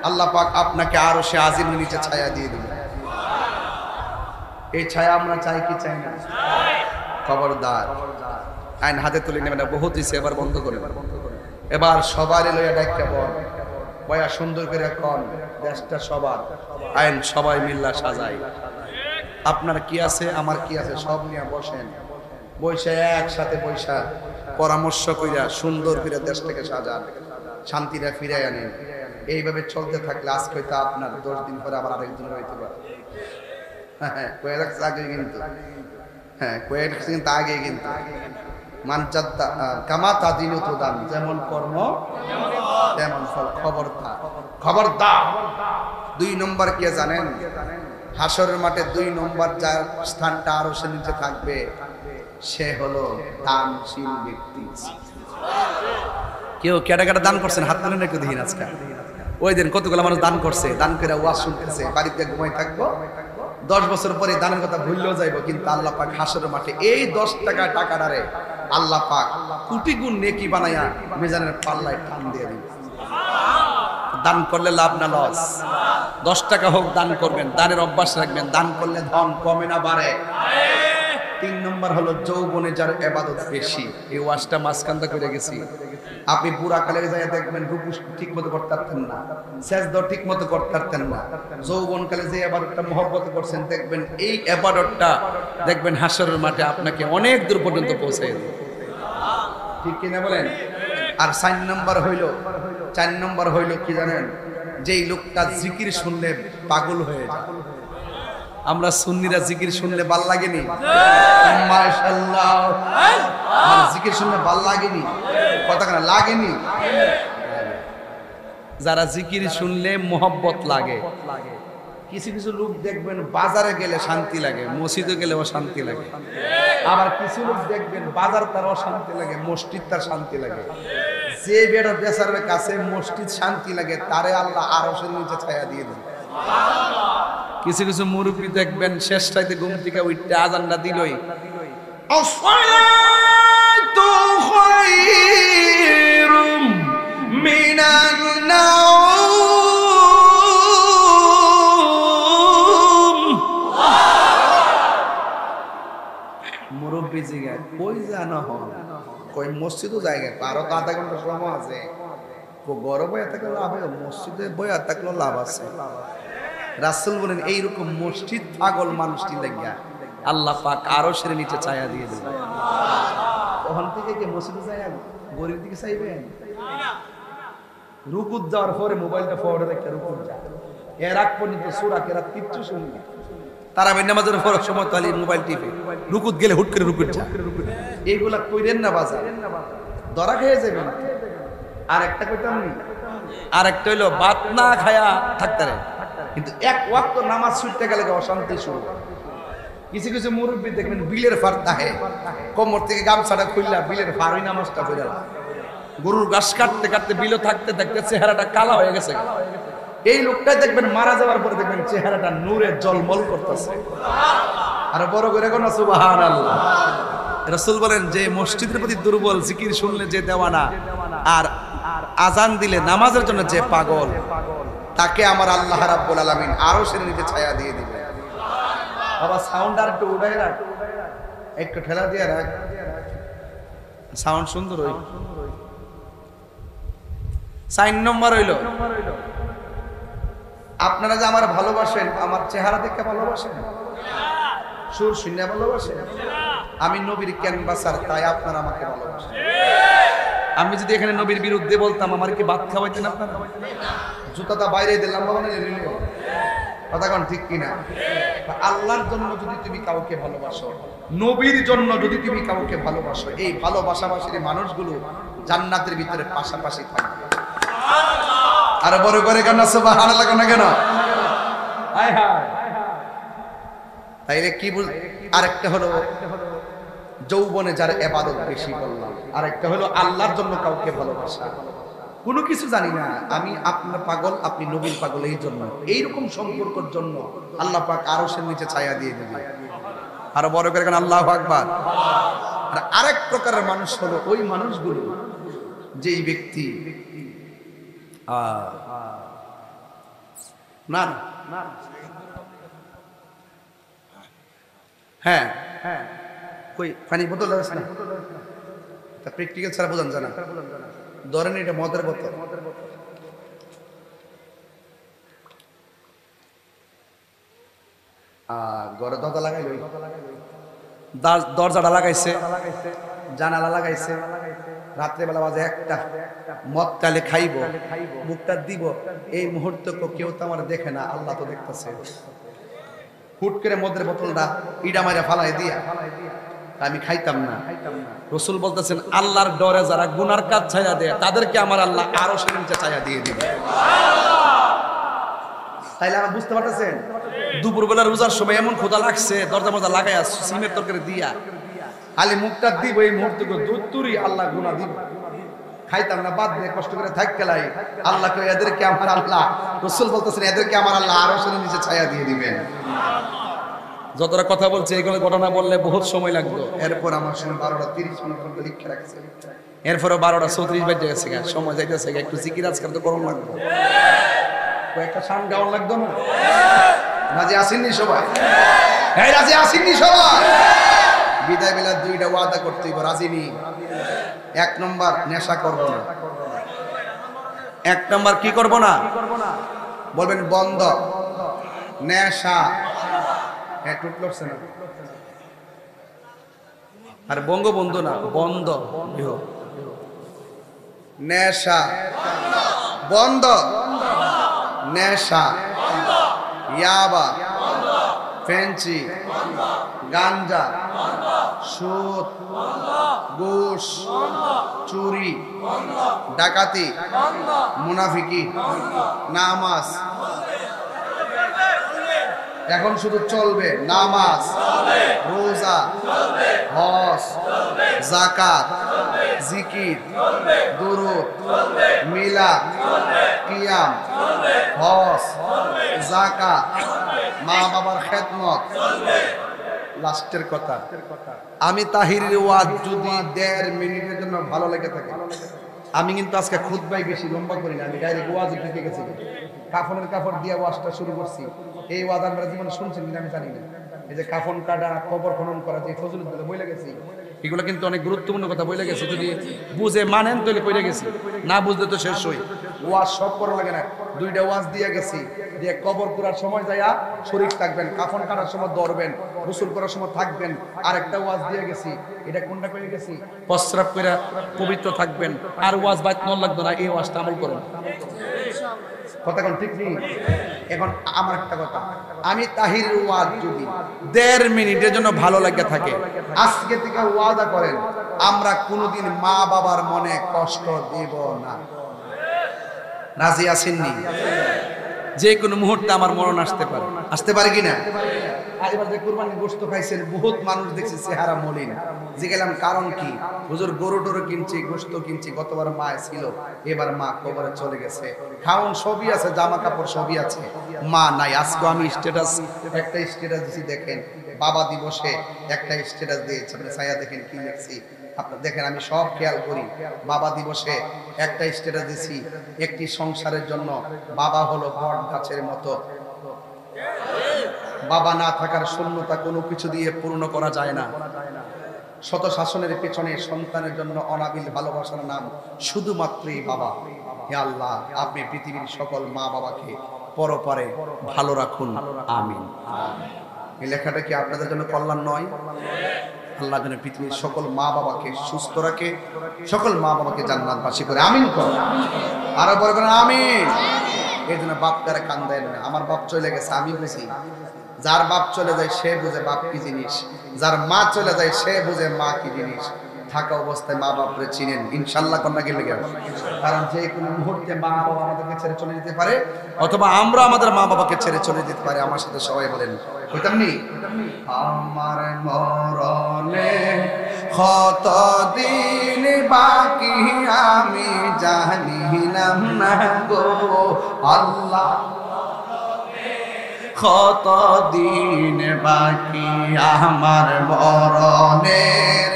আল্লাহ পাক আপনাকে আরো সে আজিমের নিচে ছায়া দিয়ে দিবেন। এই ছায়া আমরা চাই কি চাই না? খবরদার আইন হাতে তুলে নেবেন না, বহুত দিছে, এবার বন্ধ করে। এবার সবার লইয়া ডাক্কা বয়া সুন্দর করে কন, দেশটা সবার, আইন সবাই মিল্লা সাজাই। আপনার কি আছে, আমার কি আছে, সব নিয়ে বসেন, বৈশা একসাথে বৈশা পরামর্শ কইরা সুন্দর করে দেশটাকে সাজান, শান্তিটা ফিরে আনেন। এইভাবে চলতে থাকলে আজকে হয়তো আপনার 10 দিন পরে আবার আরেকজন হইতে পারে। হ্যাঁ, কয়ে রাখছে আগে কিন্তু, হ্যাঁ কয়ে রাখছে কিন্তু আগে কিন্তু। মানজাদ্দা কামা তাদিনু তুদান, যেমন কর্ম তেমন ফল। খবরদার, খবরদার। 2 নম্বর কে জানেন? হাসরের মাঠে 2 নম্বর যার স্থানটা আরো সে নিচে থাকবে, সে হলো দানশীল ব্যক্তি। কেউ কেটা কেটা দান করছেন? হাত তুলে রেখে দিন। আজকে ওই দিন কতগুলো মানুষ দান করছে, দান করে ওয়াজ শুনতেছে, বাড়িতে ঘুমাই থাকবো, 10 বছর পরে দানের কথা ভুললেও যাইব, কিন্তু আল্লাহ পাক হাসরের মাঠে এই 10 টাকাটারে আল্লাহ পাক কোটি গুণ নেকি বানায়া মিজানের পাল্লায় টান দিয়ে দিন। দান করলে লাভ না লস? 10 টাকা হোক দান করবেন, দানের অভ্যাস রাখবেন, দান করলে ধন কমে না বাড়ে। 3 নম্বর হলো যৌবনে যার ইবাদত বেশি। এই ওয়াজটা মাঝখানটা করে গেছি। আপনি বুড়া কালে যায় দেখবেন রুকু ঠিক মতো করতে পারতেন না, সেজদা ঠিক মতো করতে পারতেন না। যৌবন কালে যে ইবাদতটা মহব্বত করছেন, দেখবেন এই ইবাদতটা দেখবেন হাসরের মাঠে আপনাকে অনেক দূর পর্যন্ত পৌঁছে দেবে। ঠিক কিনা বলেন? আর 4 নম্বর হইল কি জানেন? যেই লোকটা জিকির শুনলে পাগল হয়ে যায়। আমরা সুন্নিরা জিকির শুনলে ভাল লাগেনি? মাশাআল্লাহ, জিকির শুনলে ভাল লাগেনি? কথা কেন লাগেনি? যারা জিকির শুনলে মোহব্বত লাগে। কিছু কিছু লোক দেখবেন বাজারে গেলে শান্তি লাগে, মসজিদে গেলেও শান্তি লাগে। আবার কিছু লোক দেখবেন বাজার তারও শান্তি লাগে, মসজিদ তার শান্তি লাগে। যে বেটা বেচারের কাছে মসজিদ শান্তি লাগে, তারে আল্লাহ আরশের নিচে ছায়া দিয়ে দেন। কিছু কিছু মুরব্বী দেখবেন শেষ রাতে ঘুম থেকে উঠতে আজানটা দিলই, আসসালাতু খায়রুম মিনান নাওম। মুরব্বী জিগায় কই জানো হন? কই মসজিদও জায়গা, আরো তো আধা ঘন্টা সময় আছে। ঘরে বইয়া থাকলে লাভ হয়, মসজিদে বইয়া থাকলেও লাভ আছে। রাসূল বলেন এইরকম মসজিদ পাগল মানুষটি লাগিয়া আল্লাহ পাক আরশের নিচে ছায়া দিয়ে দেবে। ওখান থেকে কি মসজিদে যায় গরিব দিকে চাইবেন? রুকুত যাওয়ার পরে মোবাইলটা ফরওয়ার্ডে রেখে রুকুত যা, এর আগ পর্যন্ত সূরা কেরাত কিচ্ছু শুনবি। তারাবির নামাজের পর সময় তালি মোবাইল টিপে, রুকুত গেলে হুট করে রুকুত যা। এইগুলা কইরেন না বাজার, ধরা খেয়ে যাবেন। আর একটা কইতাম নি, আর একটা হইলো ভাত না খায়া থাকতে রে, কিন্তু 1 ওয়াক্ত নামাজ ছুটতে গেলে অশান্তি শুরু। কিছু কিছু মুরব্বী দেখবেন বিলের ফার তাহে, কোমর থেকে গামছাটা খুললা বিলের ফারই নামাজটা পড়ে। গরুর ঘাস কাটতে কাটতে বিলে থাকতে থাকতে চেহারাটা কালা হয়ে গেছে। এই লোকটা দেখবেন মারা যাওয়ার পরে দেখবেন চেহারাটা নূরে জলমল করতেছে। আর বড় করে কোন সুবহানাল্লাহ। রাসূল বলেন যে মসজিদের প্রতি দুর্বল, জিকির শুনলে যে দেওয়ানা, আর আজান দিলে নামাজের জন্য যে পাগল, তাকে আমার আল্লাহ রাব্বুল আলামিন আরশের নিচে ছায়া দিয়ে দিবে। বাবা সাউন্ড আর একটু উড়াই রাখ, একটু ঠেলা দিয়ে রাখ, সাউন্ড সুন্দর হই। 4 নম্বর হইল আপনারা যে আমার ভালোবাসেন, আমার চেহারা দেখে ভালোবাসেন, সুর শুনে ভালোবাসেন। আমি নবীর ক্যানভাসার, তাই আপনারা আমাকে ভালোবাসেন। আমি যদি এখানে নবীর বিরুদ্ধে বলতাম, আমার কি ভাত খাওয়াইতেন আপনারা? জুতাটা বাইরে দিলাম বাবা, কথা কোন ঠিক কিনা? আল্লাহর জন্য যদি তুমি কাউকে ভালোবাসো, নবীর জন্য যদি তুমি কাউকে ভালোবাসো, এই ভালোবাসাবাসীর মানুষগুলো জান্নাতের ভিতরে পাশাপাশি থাকবে। আর বড় করে কেন সুবহানাল্লাহ কেন কেন? হায় হায়। তাইলে কি বল? আরেকটা হলো যৌবনে যার ইবাদত বেশি বললাম, আরেকটা হলো আল্লাহর জন্য কাউকে ভালোবাসা। কোনো কিছু জানি না, আমি আপনার পাগল, আপনি নবীর পাগল, এই জন্য এইরকম সম্পর্কের জন্য আল্লাহ পাক আরশের নিচে ছায়া দিয়ে দেবে। আরো বড় করে কেন আল্লাহু আকবার। আর আরেক প্রকারের মানুষ হলো ওই মানুষগুলো যেই ব্যক্তি না না হ্যাঁ হ্যাঁ কই পানি বোতল আছে না, তা প্র্যাকটিক্যাল ছাড়া বোঝান জানা, ধরেন এটা মদের বোতল, ঘরে দরজা লাগাইল, দরজাটা লাগাইছে, জানালা লাগাইছে, রাত্রেবেলা বাজে 1টা, মদ কালে খাইব, মুখটা দিব, এই মুহূর্তে কেউ তো আমার দেখে না, আল্লাহ তো দেখতেছে। হুট করে মদের বোতলটা ইডা মাইরা ফালাই দিয়া আমি খাইতাম না। রাসূল বলতেছেন আল্লাহর ডরে যারা গুনার কাজ ছায়া দেয় তাদেরকে আমার আল্লাহ আরো সের নিচে ছায়া দিয়ে দিবে। তাইলে আমরা বুঝতে পারতেছেন দুপুরবেলা রোজার সময় এমন ক্ষুধা লাগছে, দরজা মজা লাগাইয়া সিমের তরকারি দিয়া খালি মুখটা দিব, এই মুহূর্তে দুধ তুরি আল্লাহ গুনাহ দিব, খাইতাম না, বাদ দিয়ে কষ্ট করে থাকতে লাই। আল্লাহকে এদেরকে আমার আল্লাহ, রাসূল বলতেছেন এদেরকে আমার আল্লাহ আরো সের নিচে ছায়া দিয়ে দিবেন। যতটা কথা বলছে এইগুলো ঘটনা বললে বহুত সময় লাগতো। এরপর আমার সময় 12:30 পর্যন্ত লিখে রাখছে, এরপরে 12:34 বেজে গেছে, সময় যাইতেছে, একটু জিকির আজকাল তো গরম লাগতো, কয়েকটা শান গাওয়ান লাগতো না। রাজি আসেননি সবাই? হ্যাঁ রাজি আসেননি সবাই? বিদায় বেলা 2টা ওয়াদা করতে হইব, রাজি নি? 1 নম্বর নেশা করব না। 1 নম্বর কি করব না বলবেন? বন্ধ নেশা। হ্যাঁ টুট লড়ছে না, আর বঙ্গবন্ধু না, বন্ধ নেশা, বন্ধ নেশা, ইয়াবা, ফেন্সি, গাঞ্জা, সুদ, ঘুষ, চুরি, ডাকাতি, মুনাফিকি, নামাজ। এখন শুধু চলবে নামাজ, রোজা, হজ, যাকাত, জিকির, দুরূদ, মিলাদ, কিয়াম, হজ, যাকাত, মা বাবার খেদমত। লাস্টের কথা, আমি তাহিরের ওয়াজ যদি 1.5 মিনিটের জন্য ভালো লেগে থাকে, আমি কিন্তু আজকে খুতবাই বেশি লম্বা করি না, আমি ডাইরেক্ট ওয়াজে ঢুকে গেছি, কাফনের কাপড় দিয়ে ওয়াজটা শুরু করছি। এই ওয়াজ আমরা জীবনে শুনছেন কিনা আমি জানি না। এই যে কাফন কাটা, কবর খনন করা, যে ফজিলত গুলো বলে গেছি, এগুলো কিন্তু অনেক গুরুত্বপূর্ণ কথা বলে গেছি। যদি বুঝে মানেন তাহলে কইরে গেছি, না বুঝলে তো শেষ হই। ওয়াজ সব করা লাগে না, 2টা ওয়াজ দিয়ে গেছি, দিয়ে কবর করার সময় যাইয়া শরীক থাকবেন, কাফন কাটার সময় ধরবেন, গোসল করার সময় থাকবেন। আরেকটা ওয়াজ দিয়ে গেছি, এটা কোনটা কইরে গেছি? প্রস্রাব করে পবিত্র থাকবেন। আর ওয়াজ বাইত নল লাগতো না, এই ওয়াজটা আমল করুন। কথা কোন ঠিক নেই? এখন আমার একটা কথা, আমি তাহিরের ওয়াজ যদি 1.5 মিনিটের জন্য ভালো লাগে থাকে, আজকে থেকে ওয়াদা করেন আমরা কোনোদিন মা বাবার মনে কষ্ট দেব না। রাজি আছেননি? যে কোনো মুহূর্তে আমার মরণ আসতে পারে কিনা? এবার যে কুরবানির গোশত খাইছেন, বহুত মানুষ দেখছি চেহারা মলিন। যে গেলাম কারণ কি? হুজুর গরু টরু কিনছি, গোশত কিনছি, গতবার মা ছিল, এবার মা কবরে চলে গেছে, খাওন সবই আছে, জামা কাপড় সবই আছে, মা নাই। আজকে আমি একটা স্ট্যাটাস দিছি, দেখেন বাবা দিবসে একটা স্ট্যাটাস দিয়েছি, আপনি ছায়া দেখেন কি লিখছি, আপনারা দেখেন, আমি সব খেয়াল করি। বাবা দিবসে একটা স্ট্যাটাস দিছি, একটি সংসারের জন্য বাবা হলো বট গাছের মতো, বাবা না থাকার শূন্যতা কোনো কিছু দিয়ে পূর্ণ করা যায় না। শত শাসনের পেছনে সন্তানের জন্য অনাবিল ভালোবাসার নাম শুধুমাত্রই বাবা। হে আল্লাহ, আপনি পৃথিবীর সকল মা বাবাকে পরপারে ভালো রাখুন, আমিন। এই লেখাটা কি আপনাদের জন্য কল্যাণ নয়? আল্লাহ যেন পৃথিবীর সকল মা বাবাকে সুস্থ রাখে, সকল মা বাবাকে জান্নাতবাসী করে, আমিন করুন। আরো বলবেন আমিন। এই জন্য বাপ দ্বারা কান্দেন না। আমার বাপ চলে গেছে, আমি বুঝি। যার বাপ চলে যায় সে বুঝে বাপ কি জিনিস, যার মা চলে যায় সে বুঝে মা কি জিনিস। থাকা অবস্থায় মা বাপরে চিনেন ইনশাল্লাহ কন্যা গেলে গেলে, কারণ যে কোনো মুহূর্তে মা বাবা আমাদেরকে ছেড়ে চলে যেতে পারে, অথবা আমরা আমাদের মা বাবাকে ছেড়ে চলে যেতে পারে। আমার সাথে সবাই বলেন হইতাম নি, আমার মরণে কত দিন বাকি আমি জানিলাম না গো আল্লাহ, কত দিন বাকি আমার মরণের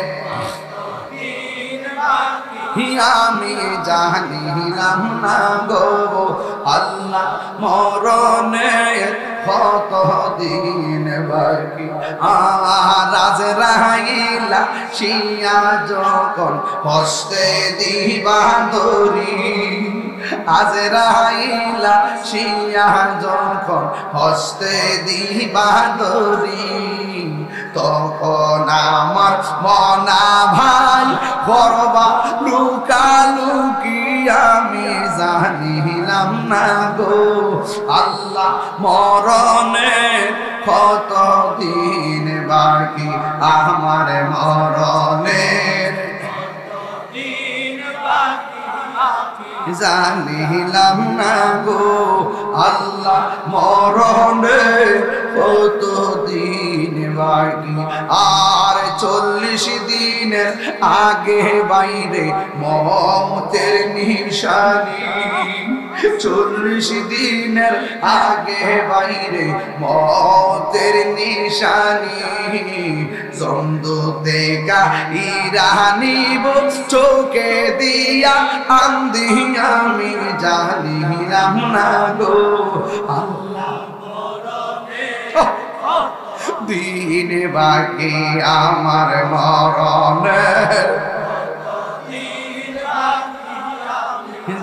আমি জানিলাম না গো আল্লাহ, মরণের কত দিন বাকি। আর আজরাইলা শিয়া যখন হস্তে দিবা দরি, আজরাইলা শিয়া যখন হস্তে দিবা দরি, তখন আমার মনা ভাই করবা লুকালুকি আমি জানিলাম না গো আল্লাহ, মরণে কত দিন বাকি আমার মরণের জানিলাম না গো আল্লাহ, মরণে কত দিন বাকি। আর 40 দিনের আগে বাইরে মওতের নিশানি, 40 দিনের আগে বাইরে মওতের নিশানি, জমদুতে গাইরানিব চোখে দিয়া আন্দি আমি জানিলাম না গো আল্লাহ, দিন বাকি আমার মরণের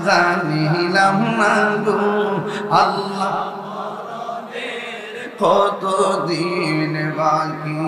জানিলাম না গো আল্লাহ, কত দিন বাকি।